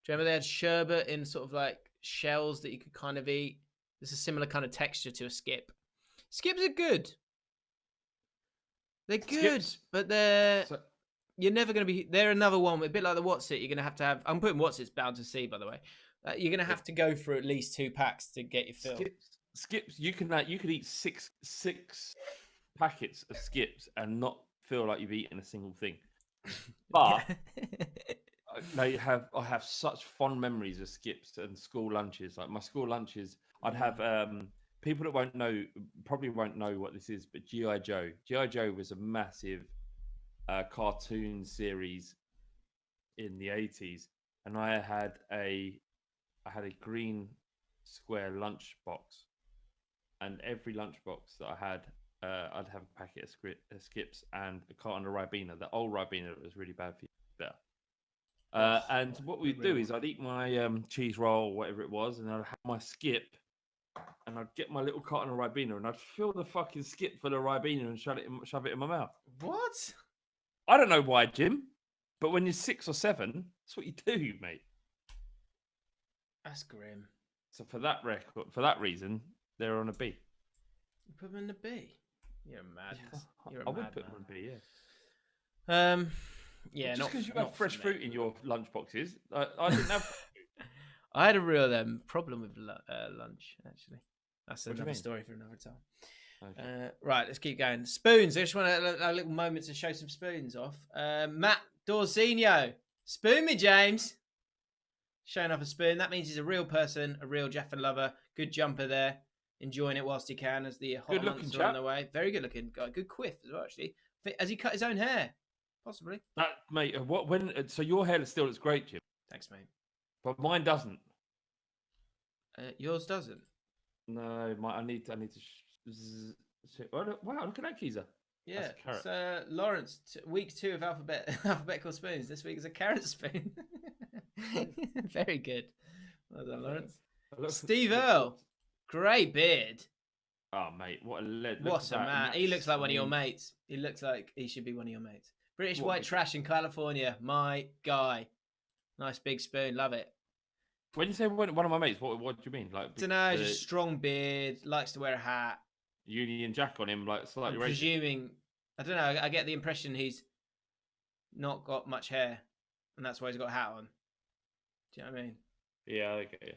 remember they had sherbet in sort of like shells that you could kind of eat? It's a similar kind of texture to a skip. Skips are good. They're good, but you're never going to be. They're another one, a bit like the What's It. You're going to have. I'm putting What's It's bound to C, by the way. You're going to have to go for at least 2 packs to get your fill. Skips. You could eat six packets of skips and not feel like you've eaten a single thing. But I have such fond memories of skips and school lunches. Like my school lunches, I'd have people that probably won't know what this is, but G.I. Joe. G.I. Joe was a massive cartoon series in the 80s, and I had a green square lunchbox, and every lunchbox that I had, I'd have a packet of skips and a carton of Ribena. The old Ribena that was really bad for you. Better. And what we'd do is I'd eat my cheese roll, or whatever it was, and I'd have my skip, and I'd get my little carton of Ribena, and I'd fill the fucking skip full of Ribena and shove it in my mouth. What? I don't know why, Jim, but when you're 6 or 7, that's what you do, mate. That's grim. So for that reason, they're on a B. You put them in the B. You're a madness. I would put them in B, yeah. Yeah, just because you have fresh fruit in your lunch boxes, I didn't have. I had a real problem with lunch, actually. That's another story for another time. Okay. Right, let's keep going. Spoons. I just want a little moment to show some spoons off. Matt Dorsinho. Spoon me, James. Showing off a spoon. That means he's a real person, a real Jaffin lover. Good jumper there. Enjoying it whilst he can as the hot months are on the way. Very good looking guy. Good quiff as well, actually. Has he cut his own hair? Possibly. Mate, so your hair still looks great, Jim. Thanks, mate. But mine doesn't. Yours doesn't? No, I need to. Wow, look at that, Keezer. Yeah, it's Lawrence, week 2 of alphabetical spoons. This week is a carrot spoon. Very good. Well done, Lawrence. Steve Earle, great beard. Oh, mate, what a lead. What a man. He looks like one of your mates. He looks like he should be one of your mates. British white trash in California, my guy. Nice big spoon, love it. When you say one of my mates, what do you mean? Like, don't know, just strong beard, likes to wear a hat. Union Jack on him, like slightly. I'm presuming I don't know. I get the impression he's not got much hair, and that's why he's got a hat on. Do you know what I mean? Yeah, okay.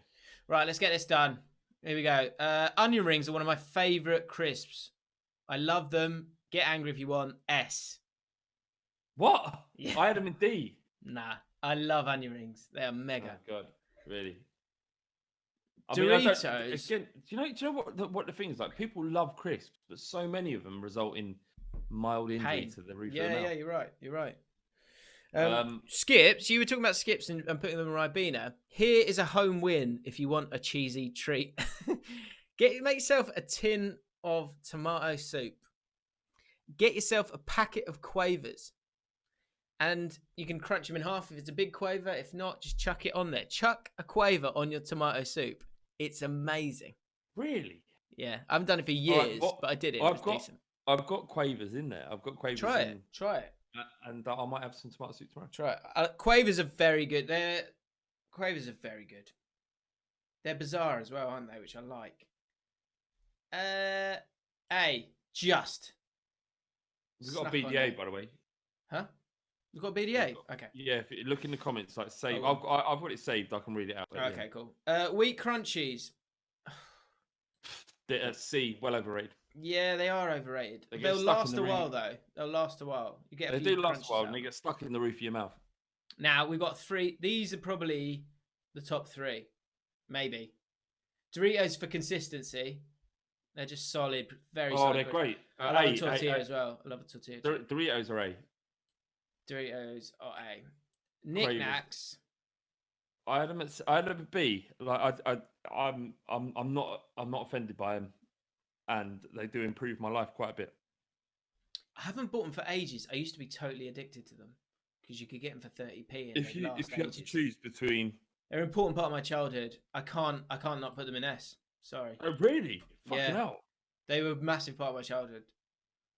Right, let's get this done. Here we go. Onion rings are one of my favourite crisps. I love them. Get angry if you want. S. What? Yeah. I had them in D. Nah, I love onion rings. They are mega. Oh God, really? Doritos. Do you know what the thing is? Like, people love crisps, but so many of them result in mild injury Pain. to the roof of the Yeah, mouth. yeah, you're right. You're right. Skips. You were talking about skips and putting them in Ribena. Here is a home win if you want a cheesy treat. Make yourself a tin of tomato soup. Get yourself a packet of quavers. And you can crunch them in half if it's a big quaver. If not, just chuck it on there. Chuck a quaver on your tomato soup. It's amazing. Really? Yeah, I haven't done it for years, but I did it. It was decent. I've got quavers in there. I've got quavers. Try it. And I might have some tomato soup tomorrow. Try it. Quavers are very good. Quavers are very good. They're bizarre as well, aren't they? Which I like. Just. We've got a BDA, by the way. Huh? You've got a BDA? Okay. Yeah, if you look in the comments, like save. Oh, I've got it saved. I can read it out. Okay, cool. Wheat crunchies. C, well overrated. Yeah, they are overrated. They They'll last a while, though. They'll last a while. You get. They do last a while, and they get stuck in the roof of your mouth. Now we've got 3. These are probably the top 3, maybe. Doritos for consistency. They're just solid, very solid. Oh, they're great. I love a tortilla as well. I love a tortilla. Doritos are A. Doritos are A. Knickknacks. I had them at B. Like I'm not offended by them, and they do improve my life quite a bit. I haven't bought them for ages. I used to be totally addicted to them because you could get them for 30p. And if you had to choose between, they're an important part of my childhood. I can't not put them in S. Sorry. Oh really? Fucking hell. They were a massive part of my childhood.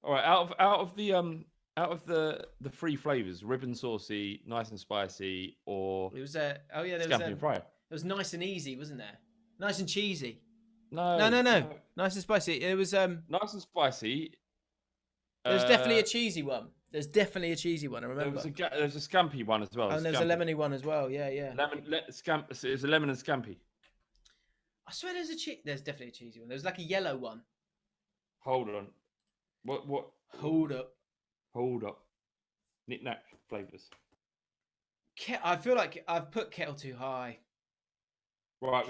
All right, out of the 3 flavors, ribbon saucy, nice and spicy, or it was scampi and fry. It was nice and easy, wasn't there? Nice and cheesy. No. Nice and spicy. It was nice and spicy. There's definitely a cheesy one. There's definitely a cheesy one. I remember. There's a scampi one as well. And there's a lemony one as well. Yeah. It's a lemon and scampi. I swear there's definitely a cheesy one. There's like a yellow one. Hold on. What? Hold up. Knick-knack flavors. I feel like I've put kettle too high. Right,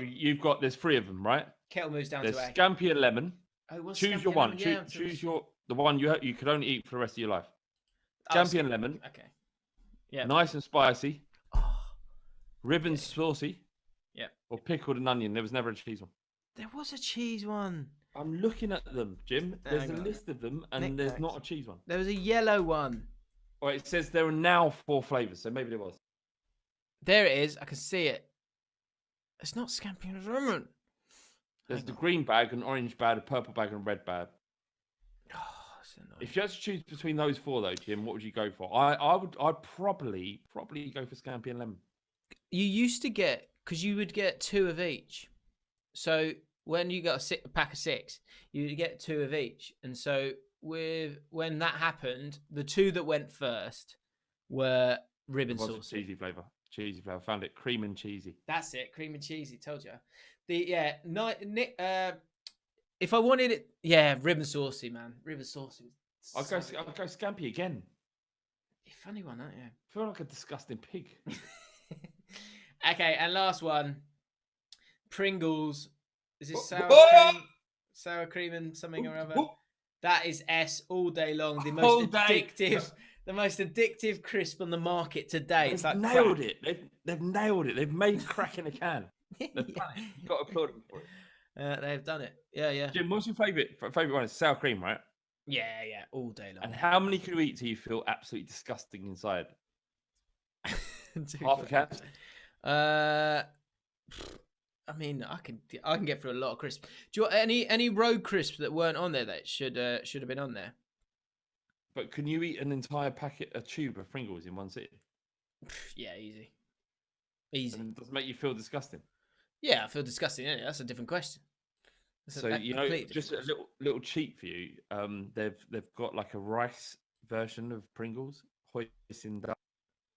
there's 3 of them, right? Kettle moves down there's to A. Scampi and lemon. Oh, choose your one. Yeah, choose the one you could only eat for the rest of your life. Scampi and lemon. Okay. Yeah. Nice and spicy. Oh. Ribbon saucy. Yeah. Or pickled and onion. There was never a cheese one. There was a cheese one. I'm looking at them, Jim. There's a list of them, and there's not a cheese one. There was a yellow one. Well, it says there are now 4 flavors, so maybe there was. There it is. I can see it. It's not scampi and lemon. There's the green bag, an orange bag, a purple bag, and a red bag. Oh, that's annoying. If you had to choose between those 4, though, Jim, what would you go for? I'd probably go for scampi and lemon. You used to get, because you would get 2 of each. So when you got a pack of 6, you would get 2 of each. And so when that happened, the 2 that went first were ribbon sauce. Cheesy flavour. Found it. Cream and cheesy. That's it. Cream and cheesy. Told you. If I wanted it, ribbon saucy, man. Ribbon saucy. I'll go scampi again. You're a funny one, aren't you? I feel like a disgusting pig. Okay, and last one. Pringles. Is this sour cream and something or other? That is S all day long. The most addictive. The most addictive crisp on the market today. They've nailed it. They've nailed it. They've made crack in a can. You've got to applaud them for it. They've done it. Yeah. Jim, what's your favourite one? Is sour cream, right? Yeah, all day long. And how many can you eat till you feel absolutely disgusting inside? Half a can? I mean, I can get through a lot of crisps. Do you want any road crisps that weren't on there that should have been on there? But can you eat an entire a tube of Pringles in one sitting? Yeah, easy. And it doesn't make you feel disgusting. Yeah, I feel disgusting. Yeah, that's a different question. So just a little cheat for you. They've got like a rice version of Pringles, hoisin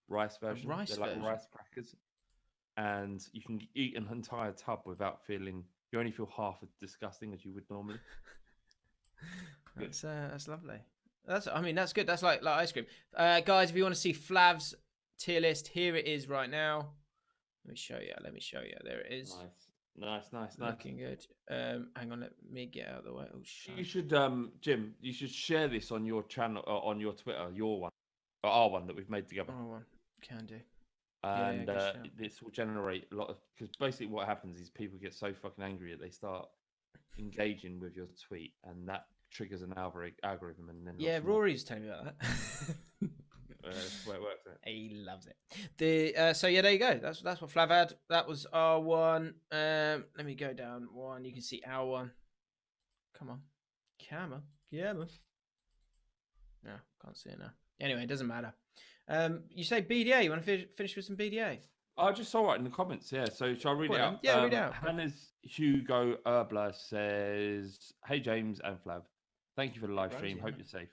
rice version. They're like rice crackers, and you can eat an entire tub without feeling. You only feel half as disgusting as you would normally. That's lovely. That's good. That's like ice cream. Guys, if you want to see Flav's tier list, here it is right now. Let me show you. There it is. Nice. Looking good. Hang on, let me get out of the way. Oh shit. You should, Jim. You should share this on your channel, on your Twitter, your one, or our one that we've made together. Our one, can do. And this will generate a lot of, because basically what happens is people get so fucking angry that they start engaging with your tweet, and that triggers an algorithm, and then Rory's telling me about that. That's the way it works. Right? He loves it. So there you go. That's what Flav had. That was our one. Let me go down one. You can see our one. Come on, camera. No, can't see it now. Anyway, it doesn't matter. You say BDA. You want to finish with some BDA? I just saw it in the comments. Yeah. So shall I read it out? Yeah, read it out. Hannah's Hugo Erbler says, "Hey James and Flav, thank you for the live stream. Hope you're safe.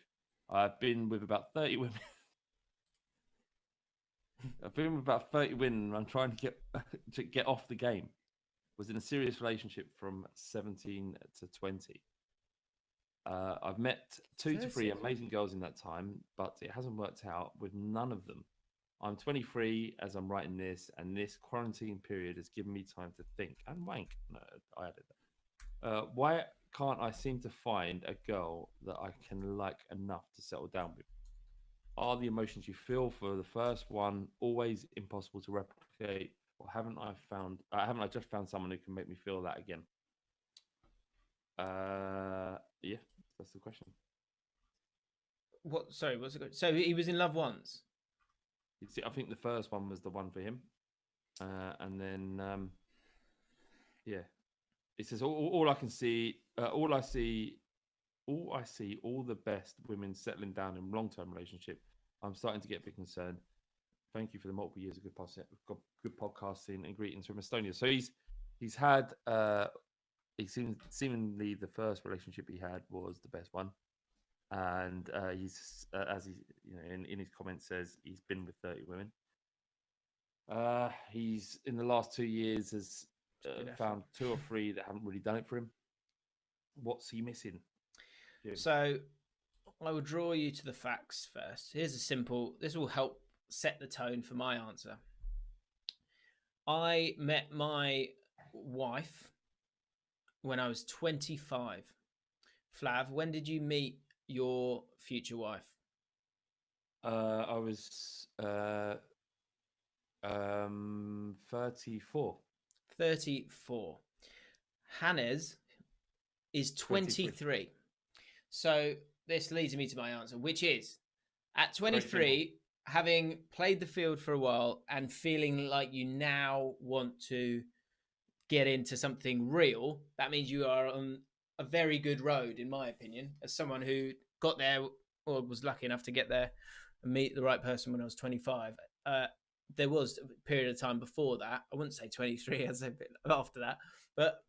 I've been with about 30 women." I've been with about 30 women. I'm trying to get off the game. Was in a serious relationship from 17 to 20. I've met 2 to 3 amazing girls in that time, but it hasn't worked out with none of them. I'm 23 as I'm writing this, and this quarantine period has given me time to think and wank. No, I added that. Why can't I seem to find a girl that I can like enough to settle down with? Are the emotions you feel for the first one always impossible to replicate, or haven't I just found someone who can make me feel that again? Yeah, that's the question. What? Sorry, what's it? So he was in love once. See, I think the first one was the one for him, and then it says all I can see, all I see, all the best women settling down in long-term relationship. I'm starting to get a bit concerned. Thank you for the multiple years of good podcasting, and greetings from Estonia. So he's had seemingly the first relationship he had was the best one, and he's as he in his comments says he's been with 30 women. He's in the last 2 years has found 2 or 3 that haven't really done it for him. What's he missing, Jim? So I will draw you to the facts first. This will help set the tone for my answer. I met my wife when I was 25. Flav, when did you meet your future wife? I was 34. 34. Hannes is 23. So this leads me to my answer, which is at 23, having played the field for a while and feeling like you now want to get into something real, that means you are on a very good road, in my opinion, as someone who got there or was lucky enough to get there and meet the right person when I was 25. There was a period of time before that. I wouldn't say 23, I'd say a bit after that. But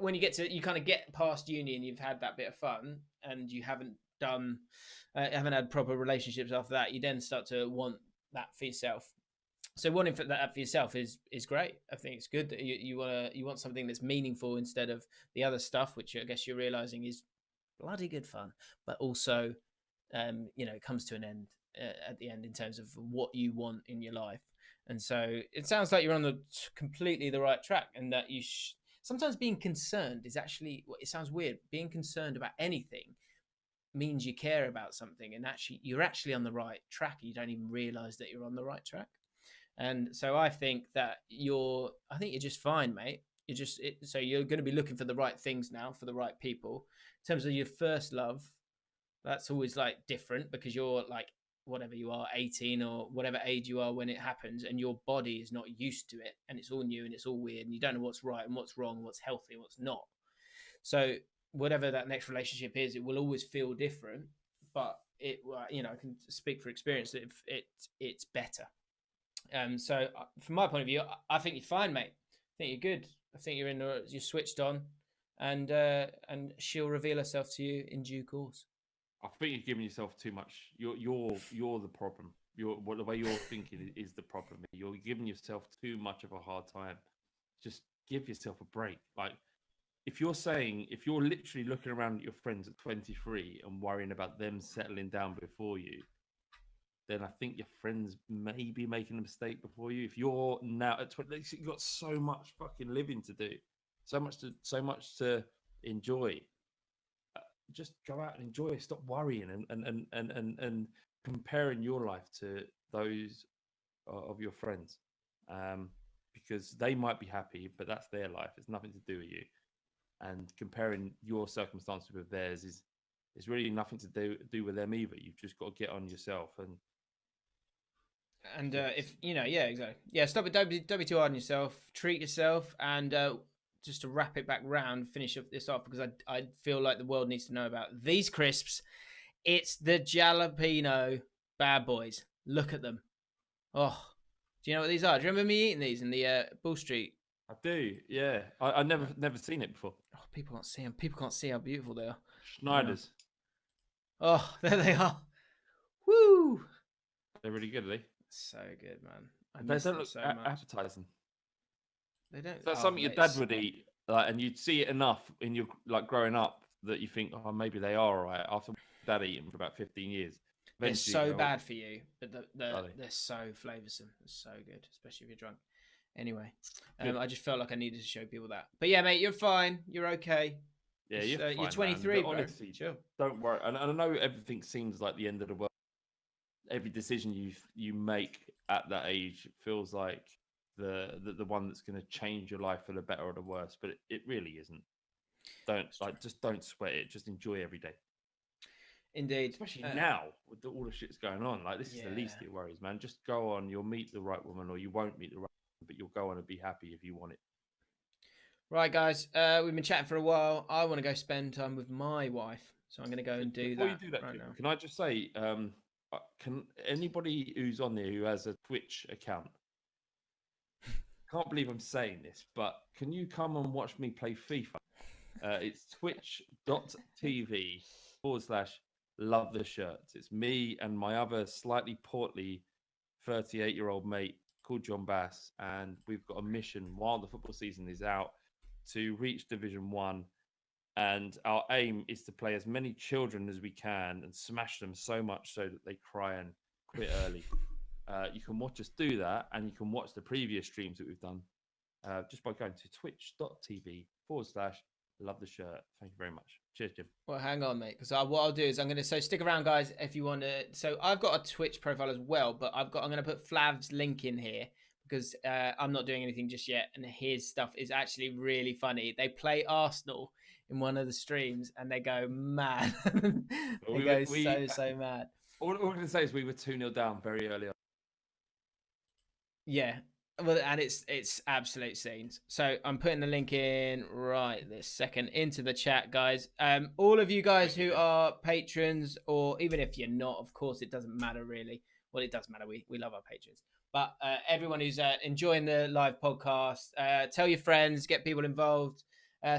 when you kind of get past uni and you've had that bit of fun and you haven't had proper relationships after that, you then start to want that for yourself. So wanting that for yourself is great. I think it's good that you want something that's meaningful instead of the other stuff, which I guess you're realizing is bloody good fun, but also it comes to an end at the end in terms of what you want in your life. And so it sounds like you're on completely the right track, and that you sometimes being concerned is actually, it sounds weird, being concerned about anything means you care about something, and actually you're actually on the right track. You don't even realize that you're on the right track. And so I think that you're just fine, mate. So you're going to be looking for the right things now, for the right people. In terms of your first love, that's always like different, because you're like, whatever you are, 18 or whatever age you are when it happens, and your body is not used to it, and it's all new and it's all weird, and you don't know what's right and what's wrong, what's healthy and what's not. So whatever that next relationship is, it will always feel different, but I can speak for experience that it's better. So from my point of view, I think you're fine, mate. I think you're good. I think you're switched on. and she'll reveal herself to you in due course. I think you're giving yourself too much. You're the problem. The way you're thinking is the problem. You're giving yourself too much of a hard time. Just give yourself a break. Like if you're literally looking around at your friends at 23 and worrying about them settling down before you, then I think your friends may be making a mistake before you. If you're now at 20, you've got so much fucking living to do, so much to enjoy. Just go out and enjoy. Stop worrying and comparing your life to those of your friends, because they might be happy, but that's their life. It's nothing to do with you. And comparing your circumstances with theirs is really nothing to do with them either. You've just got to get on yourself and if yeah, exactly, yeah. Stop it. Don't be too hard on yourself. Treat yourself, and just to wrap it back round, finish this off, because I feel like the world needs to know about these crisps. It's the jalapeno bad boys. Look at them. Oh, do you know what these are? Do you remember me eating these in the Bull Street? I do, yeah. I never seen it before. Oh, people can't see them. People can't see how beautiful they are. Schneider's. Oh, there they are. Woo! They're really good, are they? So good, man. They don't look appetizing. They don't. So that's something your dad would eat, like, and you'd see it enough in your growing up that you think, oh, maybe they are all right. After dad eating for about 15 years, they're so bad for you, but they're so flavoursome. They're so good, especially if you're drunk. Anyway, I just felt like I needed to show people that. But yeah, mate, you're fine. You're okay. Yeah, you're fine, you're 23, man. bro. Honestly, chill. Don't worry. And I know everything seems like the end of the world. Every decision you make at that age feels like the one that's going to change your life for the better or the worse, but it really isn't. Just don't sweat it. Just enjoy every day. Indeed, especially now with all the shit's going on. Like, this is the least it worries, man. Just go on. You'll meet the right woman, or you won't meet the right woman, but you'll go on and be happy if you want it. Right, guys. We've been chatting for a while. I want to go spend time with my wife, so I'm going to go and do that. Before you do that, right now, can I just say, can anybody who's on there who has a Twitch account? Can't believe I'm saying this, but can you come and watch me play FIFA? It's twitch.tv/love the shirts. It's me and my other slightly portly 38-year-old mate called John Bass, and we've got a mission while the football season is out to reach Division 1, and our aim is to play as many children as we can and smash them so much so that they cry and quit early. You can watch us do that, and you can watch the previous streams that we've done just by going to twitch.tv/love the shirt. Thank you very much. Cheers, Jim. Well, hang on, mate, because what I'll do is I'm going to stick around, guys, if you want to. So I've got a Twitch profile as well, but I'm going to put Flav's link in here because I'm not doing anything just yet, and his stuff is actually really funny. They play Arsenal in one of the streams, and they go mad. They go so mad. All we're going to say is we were 2-0 down very early on. Yeah. Well, and it's absolute scenes. So I'm putting the link in right this second into the chat, guys. All of you guys who are patrons, or even if you're not, of course, it doesn't matter really. Well, it does matter. We love our patrons. But everyone who's enjoying the live podcast, tell your friends, get people involved,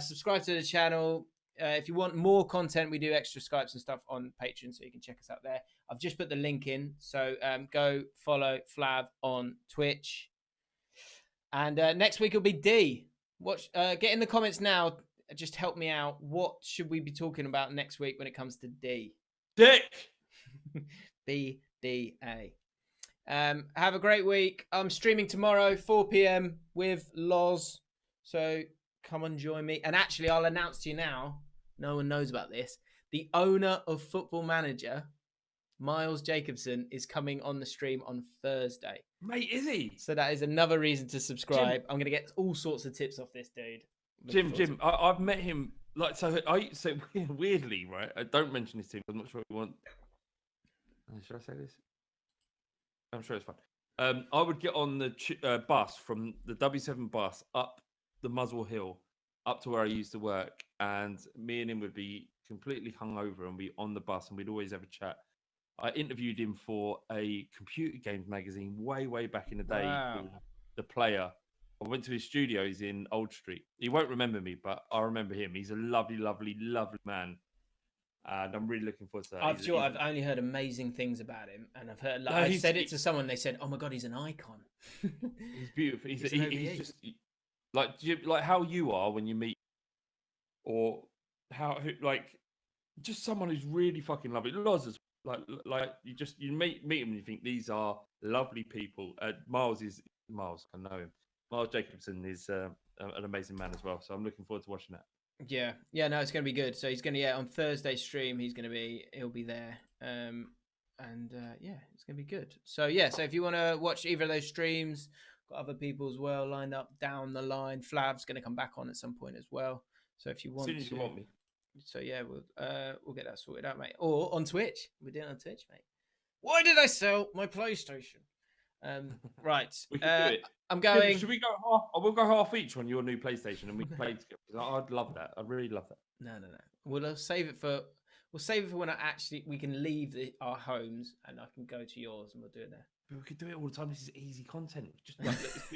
subscribe to the channel. If you want more content, we do extra Skypes and stuff on Patreon, so you can check us out there. I've just put the link in, so go follow Flav on Twitch. And next week will be D. Get in the comments now. Just help me out. What should we be talking about next week when it comes to D? Dick. BDA. Have a great week. I'm streaming tomorrow, 4 p.m. with Loz. So come and join me. And actually, I'll announce to you now. No one knows about this. The owner of Football Manager, Miles Jacobson, is coming on the stream on Thursday. Mate, is he? So that is another reason to subscribe. Jim, I'm going to get all sorts of tips off this dude. Jim, I've met him. So weirdly, right? I don't mention this to him. I'm not sure we want. Should I say this? I'm sure it's fine. I would get on the bus from the W7 bus up the Muswell Hill up to where I used to work, and me and him would be completely hungover and be on the bus, and we'd always have a chat. I interviewed him for a computer games magazine way back in the day called The Player I went to his studios in Old Street. He won't remember me, but I remember him. He's a lovely, lovely, lovely man. And I'm really looking forward to that. I've only heard amazing things about him, and I've heard. Like, No, I said it to someone. They said, "Oh my god, he's an icon." He's beautiful. He's just like how you are when you meet, or like just someone who's really fucking lovely. Loz is like you meet him and you think these are lovely people. Miles. I know him. Miles Jacobson is an amazing man as well. So I'm looking forward to watching that. Yeah, no, it's going to be good. So he's going to on Thursday stream. He'll be there, and it's going to be good. So so if you want to watch either of those streams, got other people as well lined up down the line. Flav's going to come back on at some point as well. So if you want, as soon as you want me. So we'll get that sorted out, mate. Or on Twitch, we're doing it on Twitch, mate. Why did I sell my PlayStation? Right. We can do it. I'm going. Yeah, should we go half? We'll go half each on your new PlayStation, and we can play together. I'd love that. I'd really love that. No. We'll save it for when we can leave our homes, and I can go to yours, and we'll do it there. But we could do it all the time. This is easy content. Just let's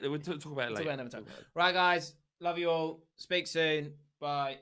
we'll talk about it later. Another time. Right, guys. Love you all. Speak soon. Bye.